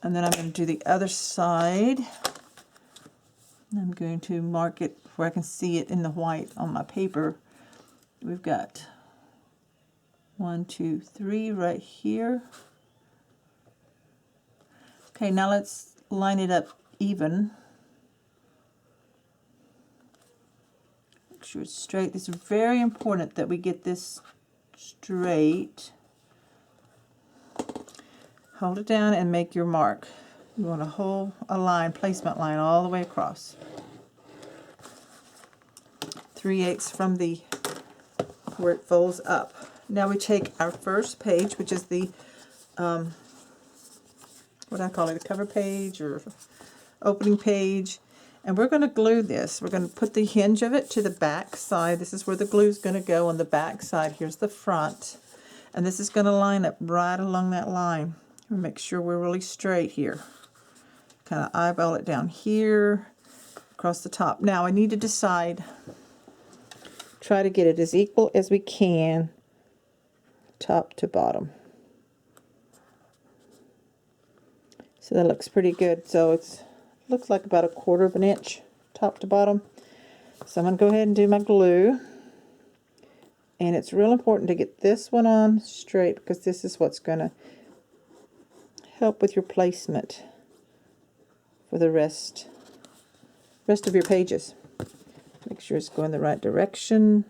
And then I'm going to do the other side. I'm going to mark it where I can see it in the white on my paper. We've got 1, 2, 3 right here. Okay, now let's line it up even. Make sure it's straight. It's very important that we get this straight. Hold it down and make your mark. You want to hold a line, placement line, all the way across. 3/8 from the where it folds up. Now we take our first page, which is the what I call it, a cover page or opening page, and we're going to glue this. We're going to put the hinge of it to the back side. This is where the glue is going to go on the back side. Here's the front, and this is going to line up right along that line. We'll make sure we're really straight here. Kind of eyeball it down here, across the top. Now I need to decide, try to get it as equal as we can, top to bottom. So that looks pretty good. So it looks like about 1/4 of an inch, top to bottom. So I'm going to go ahead and do my glue. And it's real important to get this one on straight, because this is what's going to help with your placement for the rest of your pages. Make sure it's going the right direction.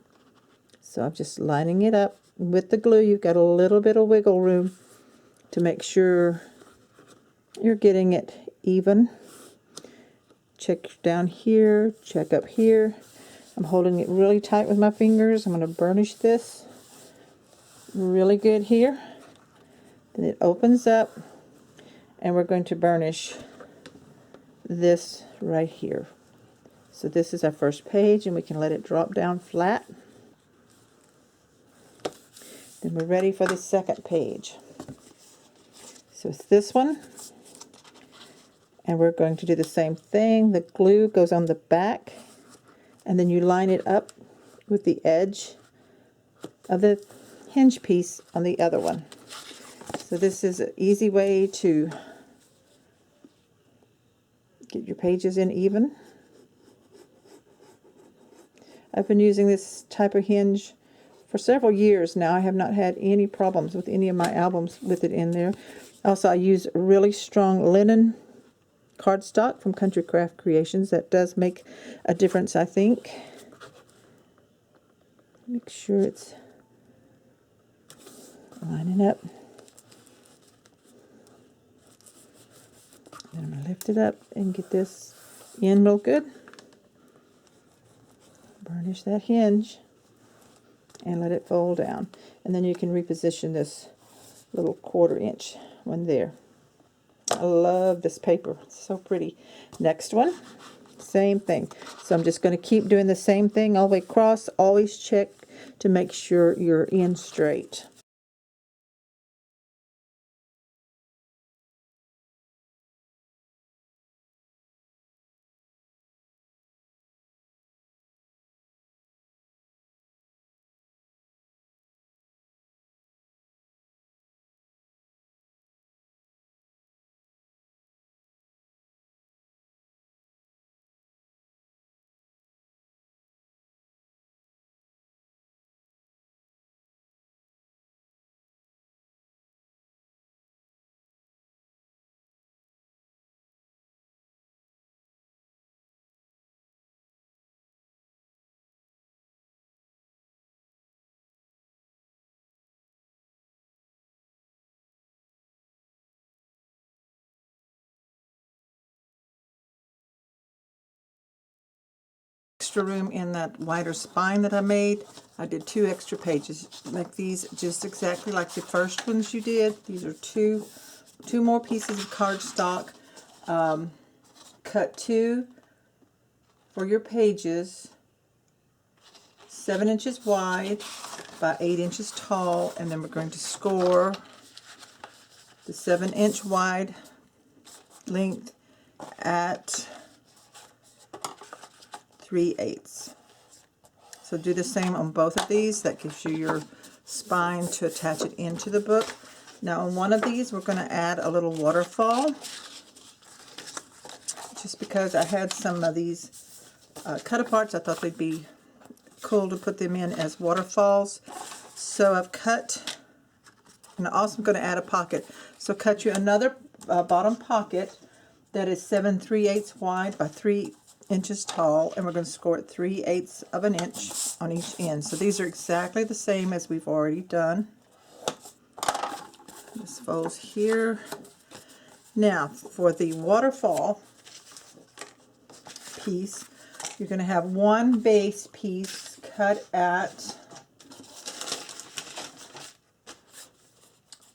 So I'm just lining it up with the glue. You've got a little bit of wiggle room to make sure you're getting it even. Check down here, check up here. I'm holding it really tight with my fingers. I'm going to burnish this really good here. Then it opens up, and we're going to burnish this right here. So this is our first page, and we can let it drop down flat. Then we're ready for the second page. So it's this one, and we're going to do the same thing. The glue goes on the back, and then you line it up with the edge of the hinge piece on the other one. So this is an easy way to get your pages in even. I've been using this type of hinge for several years now. I have not had any problems with any of my albums with it in there. Also, I use really strong linen cardstock from Country Craft Creations. That does make a difference, I think. Make sure it's lining up. And I'm going to lift it up and get this in real good. Burnish that hinge and let it fold down. And then you can reposition this little 1/4 inch one there. I love this paper. It's so pretty. Next one, same thing. So I'm just going to keep doing the same thing all the way across. Always check to make sure you're in straight. Extra room in that wider spine that I made. I did 2 extra pages. Make these just exactly like the first ones you did. These are two more pieces of cardstock. Cut 2 for your pages, 7 inches wide by 8 inches tall, and then we're going to score the 7-inch wide length at 3/8. So do the same on both of these. That gives you your spine to attach it into the book. Now on one of these we're going to add a little waterfall, just because I had some of these cut aparts. I thought they'd be cool to put them in as waterfalls. So I've cut, and also I'm going to add a pocket. So cut you another bottom pocket that is 7 3/8 wide by 3 inches tall, and we're going to score it 3/8 of an inch on each end. So these are exactly the same as we've already done. This folds here. Now for the waterfall piece, you're going to have one base piece cut at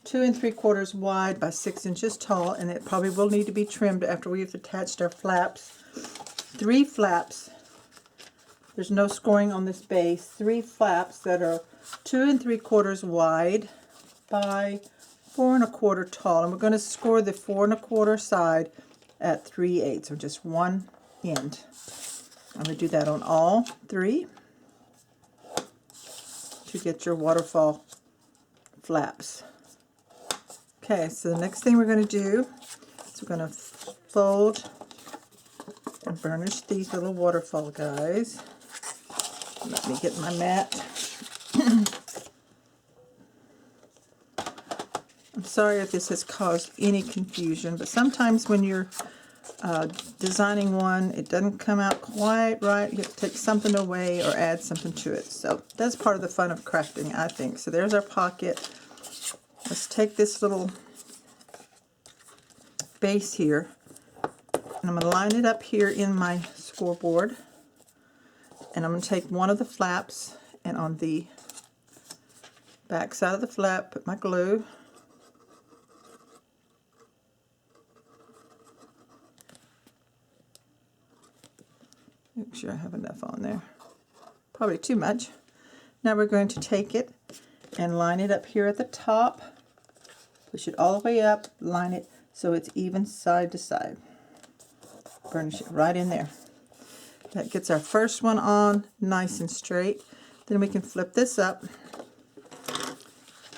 2 3/4 wide by 6 inches tall, and it probably will need to be trimmed after we've attached our flaps. 3 flaps. There's no scoring on this base. 3 flaps that are 2 3/4 wide by 4 1/4 tall, and we're going to score the 4 1/4 side at 3/8, so just one end. I'm going to do that on all 3 to get your waterfall flaps. Okay, so the next thing we're going to do is we're going to fold and burnish these little waterfall guys. Let me get my mat. I'm sorry if this has caused any confusion, but sometimes when you're designing one, it doesn't come out quite right. You have to take something away or add something to it. So that's part of the fun of crafting, I think. So there's our pocket. Let's take this little base here, and I'm going to line it up here in my scoreboard, and I'm going to take one of the flaps, and on the back side of the flap, put my glue. Make sure I have enough on there. Probably too much. Now we're going to take it and line it up here at the top. Push it all the way up, line it so it's even side to side. Burnish it right in there. That gets our first one on nice and straight. Then we can flip this up,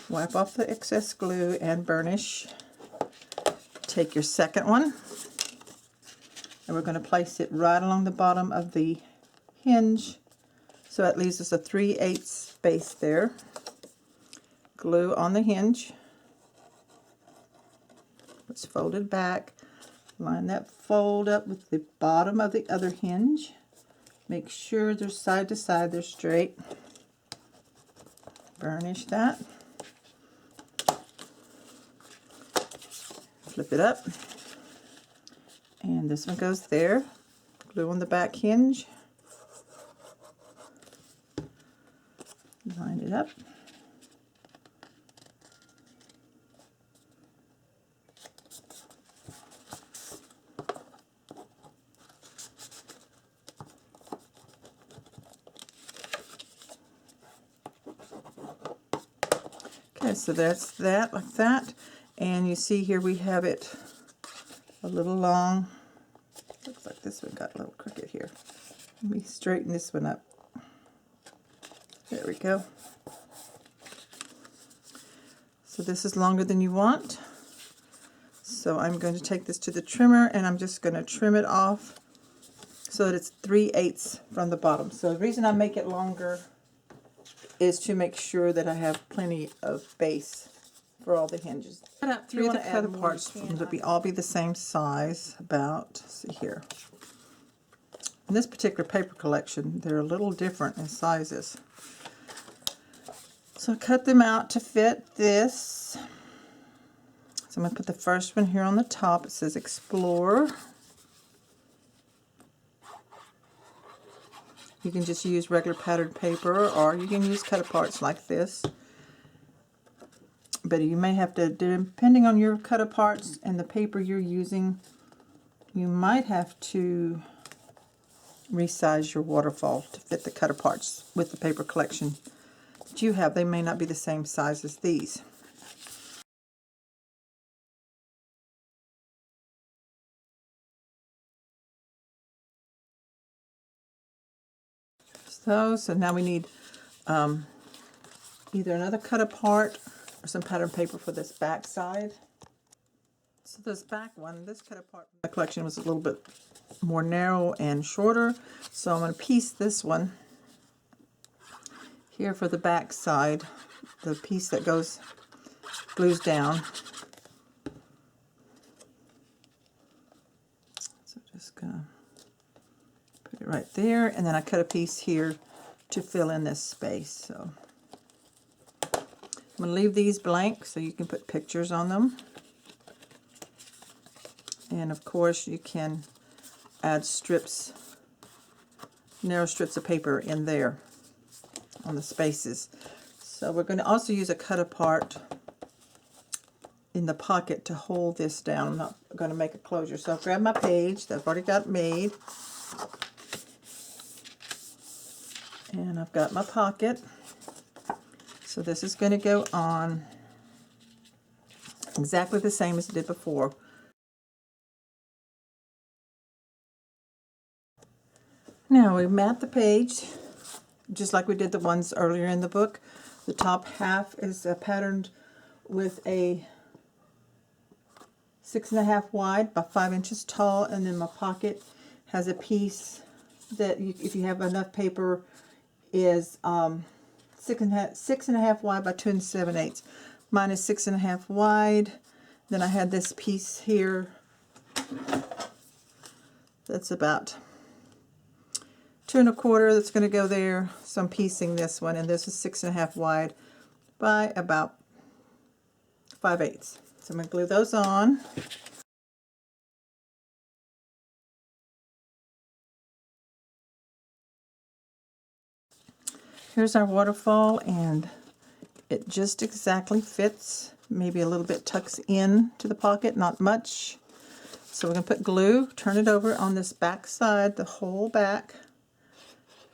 wipe off the excess glue, and burnish. Take your second one, and we're going to place it right along the bottom of the hinge, so that leaves us a 3/8 space there. Glue on the hinge. It's folded back. Line that fold up with the bottom of the other hinge. Make sure they're side to side, they're straight. Burnish that. Flip it up. And this one goes there. Glue on the back hinge. Line it up. Okay, so that's that, like that. And you see here we have it a little long. Looks like this one got a little crooked here. Let me straighten this one up. There we go. So this is longer than you want. So I'm going to take this to the trimmer, and I'm just going to trim it off so that it's 3/8 from the bottom. So the reason I make it longer is to make sure that I have plenty of base for all the hinges. Cut out 3 of the cut parts to all be the same size, about, see here. In this particular paper collection, they're a little different in sizes. So cut them out to fit this. So I'm going to put the first one here on the top. It says Explorer. You can just use regular patterned paper, or you can use cut-aparts like this. But you may have to, depending on your cut-aparts and the paper you're using, you might have to resize your waterfall to fit the cut-aparts with the paper collection that you have. They may not be the same size as these. So now we need either another cut apart or some pattern paper for this back side. So this back one, this cut apart from the collection was a little bit more narrow and shorter. So I'm going to piece this one here for the back side, the piece that glues down. right there, and then I cut a piece here to fill in this space. So I'm going to leave these blank so you can put pictures on them. And of course you can add strips, narrow strips of paper in there on the spaces. So we're going to also use a cut apart in the pocket to hold this down. I'm not going to make a closure. So I'll grab my page that I've already got made. And I've got my pocket. So this is going to go on exactly the same as it did before. Now we mat the page just like we did the ones earlier in the book. The top half is patterned with a 6.5 wide by 5 inches tall, and then my pocket has a piece that if you have enough paper is 6.5 wide by 2 7/8. Mine is 6.5 wide. Then I had this piece here that's about 2 1/4 that's going to go there. So I'm piecing this one, and this is 6.5 wide by about 5/8. So I'm going to glue those on. Here's our waterfall, and it just exactly fits. Maybe a little bit tucks in to the pocket, not much. So we're going to put glue, turn it over on this back side, the whole back.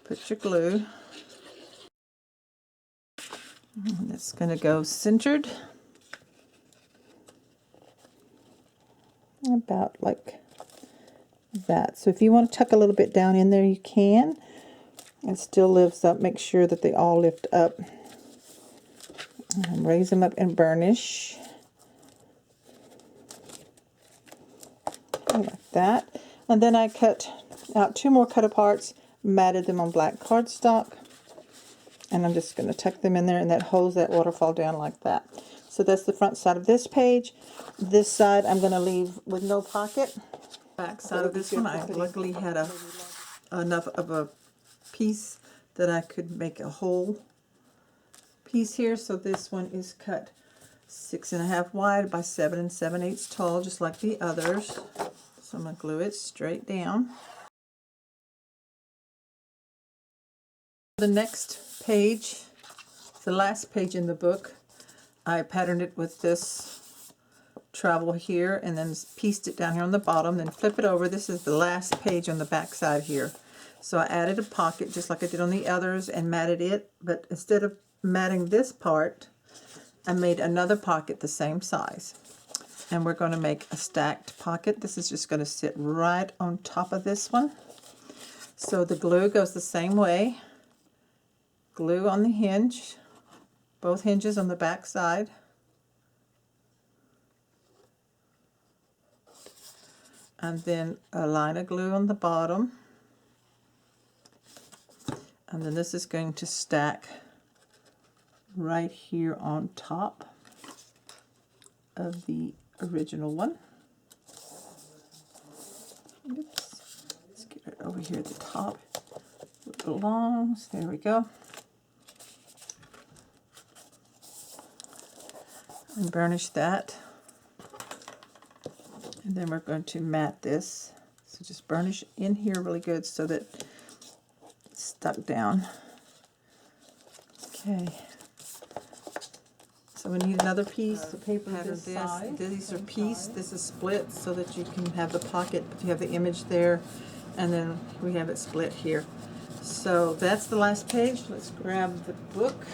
Put your glue. And it's going to go centered. About like that. So if you want to tuck a little bit down in there, you can. It still lifts up. Make sure that they all lift up. And raise them up and burnish. Like that. And then I cut out 2 more cut aparts, matted them on black cardstock. And I'm just going to tuck them in there, and that holds that waterfall down like that. So that's the front side of this page. This side I'm going to leave with no pocket. Back side of this one, I luckily had enough of a piece that I could make a whole piece here. So this one is cut 6.5 wide by 7 7/8 tall, just like the others. So I'm going to glue it straight down. The next page, the last page in the book, I patterned it with this travel here and then pieced it down here on the bottom, then flip it over. This is the last page on the back side here. So I added a pocket just like I did on the others and matted it, but instead of matting this part, I made another pocket the same size. And we're going to make a stacked pocket. This is just going to sit right on top of this one. So the glue goes the same way. Glue on the hinge, both hinges on the back side. And then a line of glue on the bottom. And then this is going to stack right here on top of the original one. Oops. Let's get it over here at the top where it belongs. There we go. And burnish that. And then we're going to mat this. So just burnish in here really good so that it's stuck down. Okay. So we need another piece of paper this size. These are pieced. This is split so that you can have the pocket, but you have the image there, and then we have it split here. So that's the last page. Let's grab the book,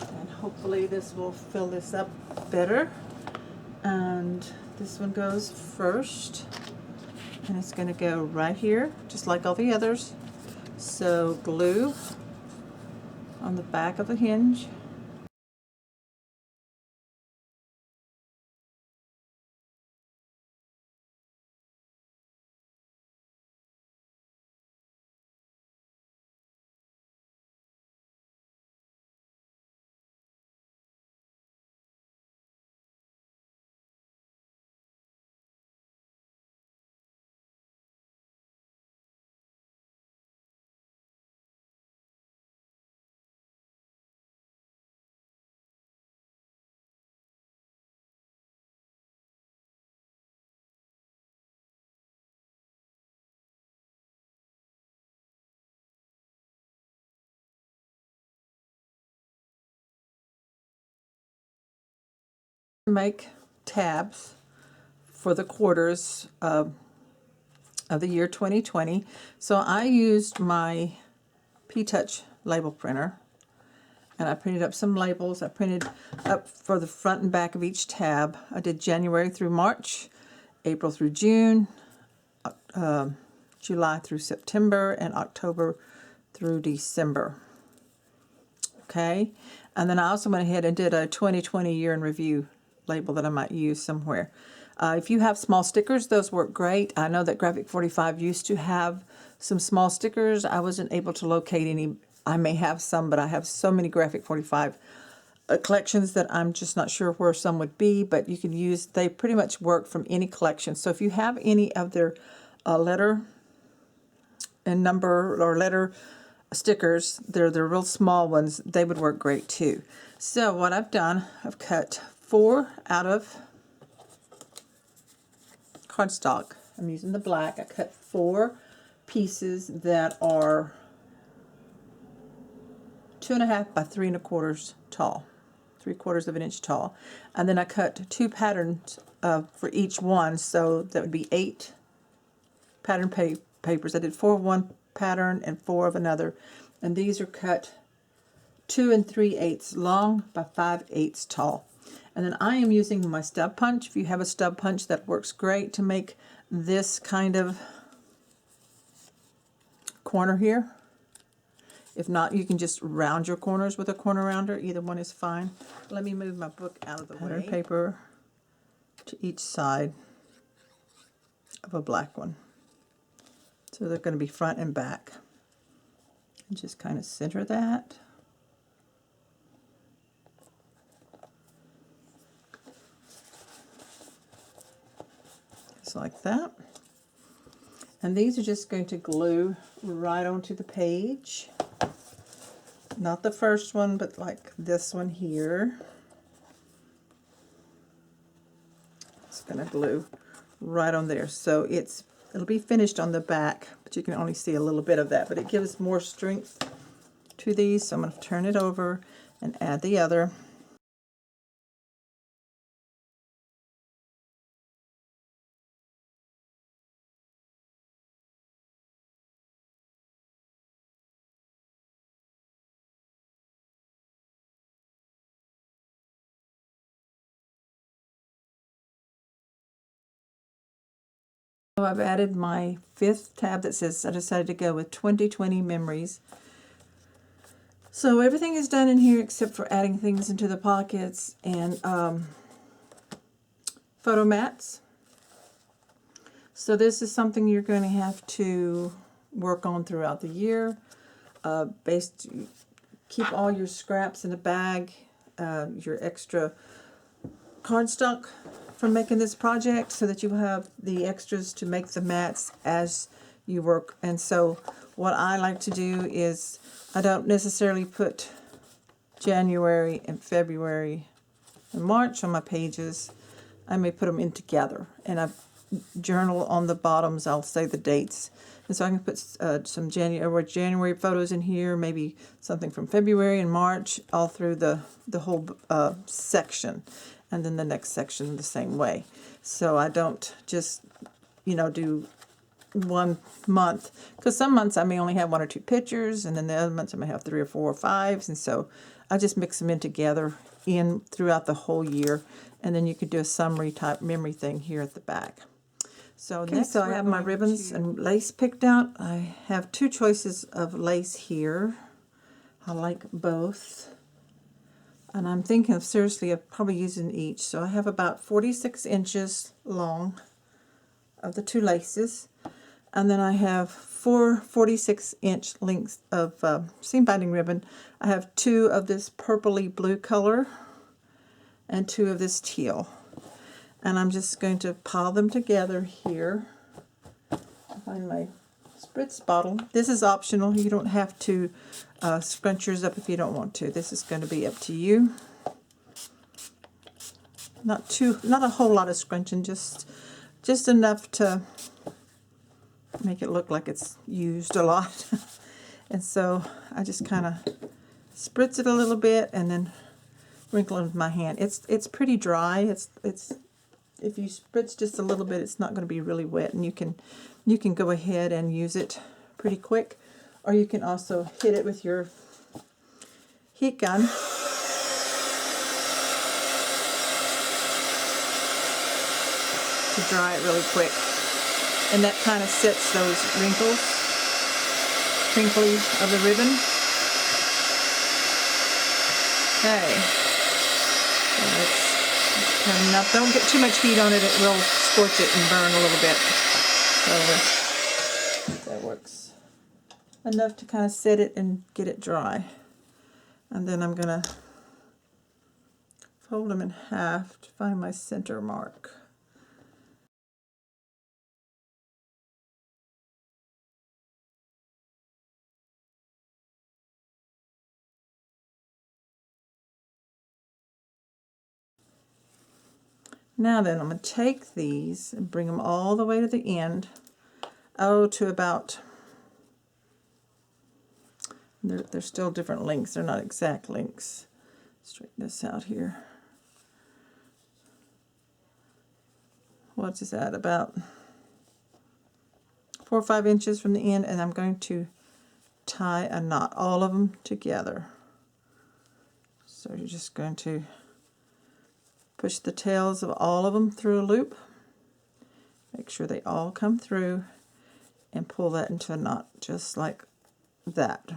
and hopefully this will fill this up better. And this one goes first, and it's going to go right here, just like all the others. So glue on the back of the hinge. Make tabs for the quarters of the year 2020. So I used my P-Touch label printer, and I printed up some labels. I printed up for the front and back of each tab. I did January through March, April through June, July through September, and October through December. Okay, and then I also went ahead and did a 2020 year in review label that I might use somewhere. If you have small stickers, those work great. I know that Graphic 45 used to have some small stickers. I wasn't able to locate any. I may have some, but I have so many Graphic 45 collections that I'm just not sure where some would be, but you can use, they pretty much work from any collection. So if you have any of their letter and number or letter stickers, they're real small ones, they would work great too. So what I've done, I've cut 4 out of cardstock. I'm using the black. I cut 4 pieces that are 2.5 by 3 1/4 tall, 3/4 of an inch tall, and then I cut 2 patterns for each one, so that would be 8 pattern papers. I did 4 of one pattern and 4 of another, and these are cut 2 3/8 long by 5/8 tall. And then I am using my stub punch. If you have a stub punch, that works great to make this kind of corner here. If not, you can just round your corners with a corner rounder. Either one is fine. Let me move my book out of the way. Paper to each side of a black one. So they're going to be front and back. And just kind of center that. Just like that. And these are just going to glue right onto the page. Not the first one, but like this one here. It's going to glue right on there. So it'll be finished on the back, but you can only see a little bit of that. But it gives more strength to these. So I'm going to turn it over and add the other. So I've added my 5th tab that says I decided to go with 2020 memories. So everything is done in here except for adding things into the pockets and photo mats. So this is something you're going to have to work on throughout the year. Keep all your scraps in a bag, your extra cardstock from making this project, so that you have the extras to make the mats as you work. And so what I like to do is I don't necessarily put January and February and March on my pages. I may put them in together, and I journal on the bottoms. I'll say the dates, and so I can put some January photos in here, maybe something from February and March, all through the whole section, and then the next section the same way. So I don't just do one month, because some months I may only have 1 or 2 pictures, and then the other months I may have 3 or 4 or 5, and so I just mix them in together throughout the whole year. And then you could do a summary type memory thing here at the back. So next, I have my ribbons and lace picked out. I have 2 choices of lace here. I like both. And I'm thinking of seriously of probably using each. So I have about 46 inches long of the 2 laces. And then I have 4 46-inch lengths of seam binding ribbon. I have 2 of this purpley blue color and 2 of this teal. And I'm just going to pile them together here. Find my spritz bottle. This is optional. You don't have to scrunch yours up if you don't want to. This is going to be up to you. Not a whole lot of scrunching, just enough to make it look like it's used a lot. And so I just kind of spritz it a little bit and then wrinkling with my hand. It's pretty dry. It's if you spritz just a little bit, it's not going to be really wet, and you can go ahead and use it pretty quick, or you can also hit it with your heat gun. To dry it really quick, and that kind of sets those wrinkles, crinkly of the ribbon. Okay, so let's turn it up. Don't get too much heat on it; it will scorch it and burn a little bit. So that works enough to kind of set it and get it dry. And then I'm gonna fold them in half to find my center mark. Now then, I'm going to take these and bring them all the way to the end. To about, they're still different lengths. They're not exact lengths. Straighten this out here. What is that? About 4 or 5 inches from the end, and I'm going to tie a knot, all of them together. So you're just going to push the tails of all of them through a loop. Make sure they all come through and pull that into a knot just like that.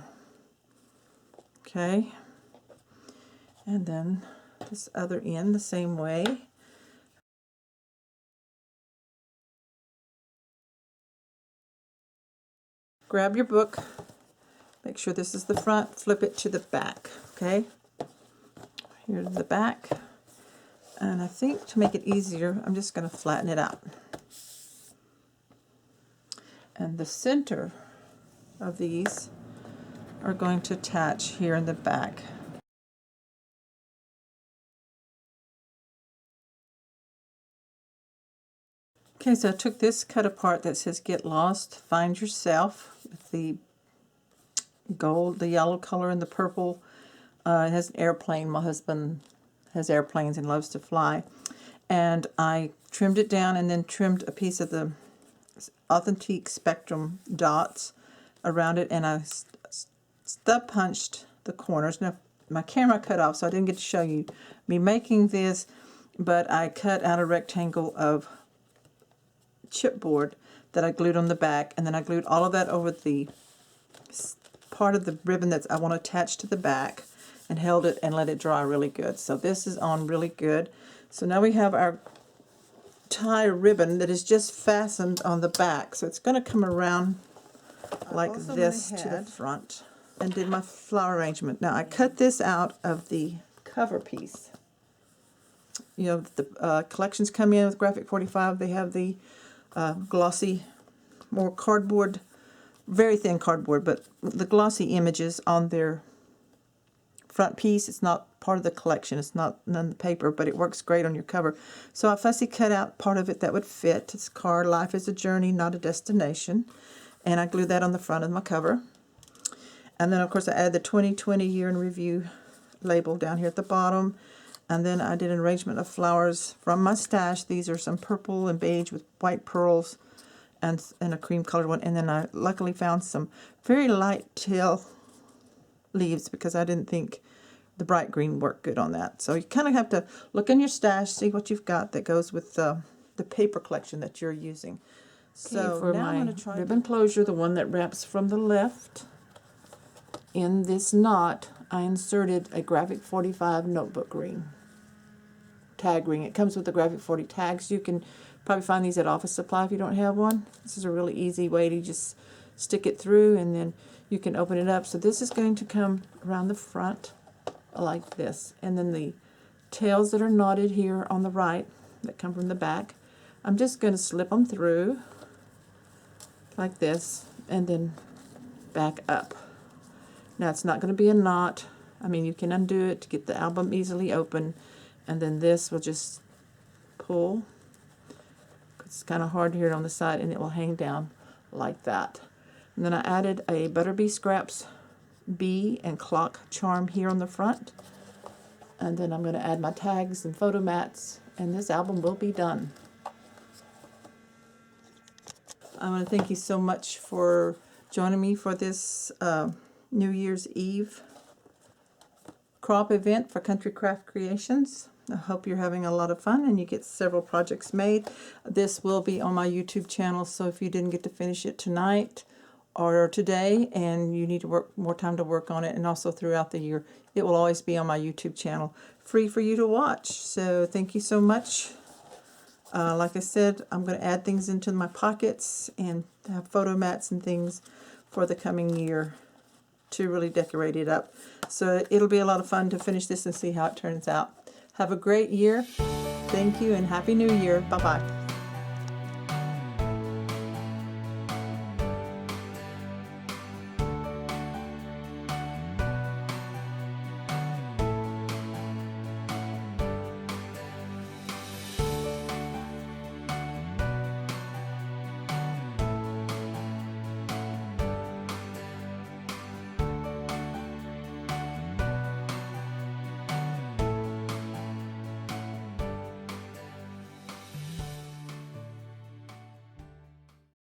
Okay. And then this other end the same way. Grab your book. Make sure this is the front. Flip it to the back. Okay. Here's the back. And I think to make it easier, I'm just going to flatten it out. And the center of these are going to attach here in the back. Okay, so I took this cut apart that says "Get Lost, Find Yourself" with the gold, the yellow color, and the purple. It has an airplane. My husband has airplanes and loves to fly. And I trimmed it down and then trimmed a piece of the Authentique Spectrum dots around it, and I stub punched the corners. Now, my camera cut off, so I didn't get to show you me making this, but I cut out a rectangle of chipboard that I glued on the back, and then I glued all of that over the part of the ribbon that I want to attach to the back, and held it and let it dry really good. So this is on really good. So now we have our tie ribbon that is just fastened on the back. So it's going to come around like this to the front. And did my flower arrangement. Now I cut this out of the cover piece. You know, the collections come in with Graphic 45. They have the glossy, more cardboard, very thin cardboard, but the glossy images on their front piece. It's not part of the collection. It's not none of the paper, but it works great on your cover. So I fussy cut out part of it that would fit. It's card, "Life is a Journey, Not a Destination." And I glued that on the front of my cover. And then, of course, I added the 2020 Year in Review label down here at the bottom. And then I did an arrangement of flowers from my stash. These are some purple and beige with white pearls and a cream colored one. And then I luckily found some very light teal leaves because I didn't think the bright green worked good on that. So you kind of have to look in your stash, see what you've got that goes with the paper collection that you're using. So for now my I'm going to try ribbon closure, the one that wraps from the left, in this knot, I inserted a Graphic 45 notebook ring, tag ring. It comes with the Graphic 40 tags. You can probably find these at Office Supply if you don't have one. This is a really easy way to just stick it through, and then you can open it up. So this is going to come around the front like this. And then the tails that are knotted here on the right that come from the back, I'm just going to slip them through like this and then back up. Now it's not going to be a knot. I mean, you can undo it to get the album easily open, and then this will just pull. It's kind of hard here on the side, and it will hang down like that. And then I added a Butterbee Scraps bee and clock charm here on the front. And then I'm going to add my tags and photo mats, and this album will be done. I want to thank you so much for joining me for this New Year's Eve crop event for Country Craft Creations. I hope you're having a lot of fun and you get several projects made. This will be on my YouTube channel, so if you didn't get to finish it tonight or today and you need to work more time to work on it, and also throughout the year, it will always be on my YouTube channel, free for you to watch. So thank you so much. Like I said, I'm going to add things into my pockets and have photo mats and things for the coming year to really decorate it up. So it'll be a lot of fun to finish this and see how it turns out. Have a great year. Thank you and Happy New Year. Bye-bye.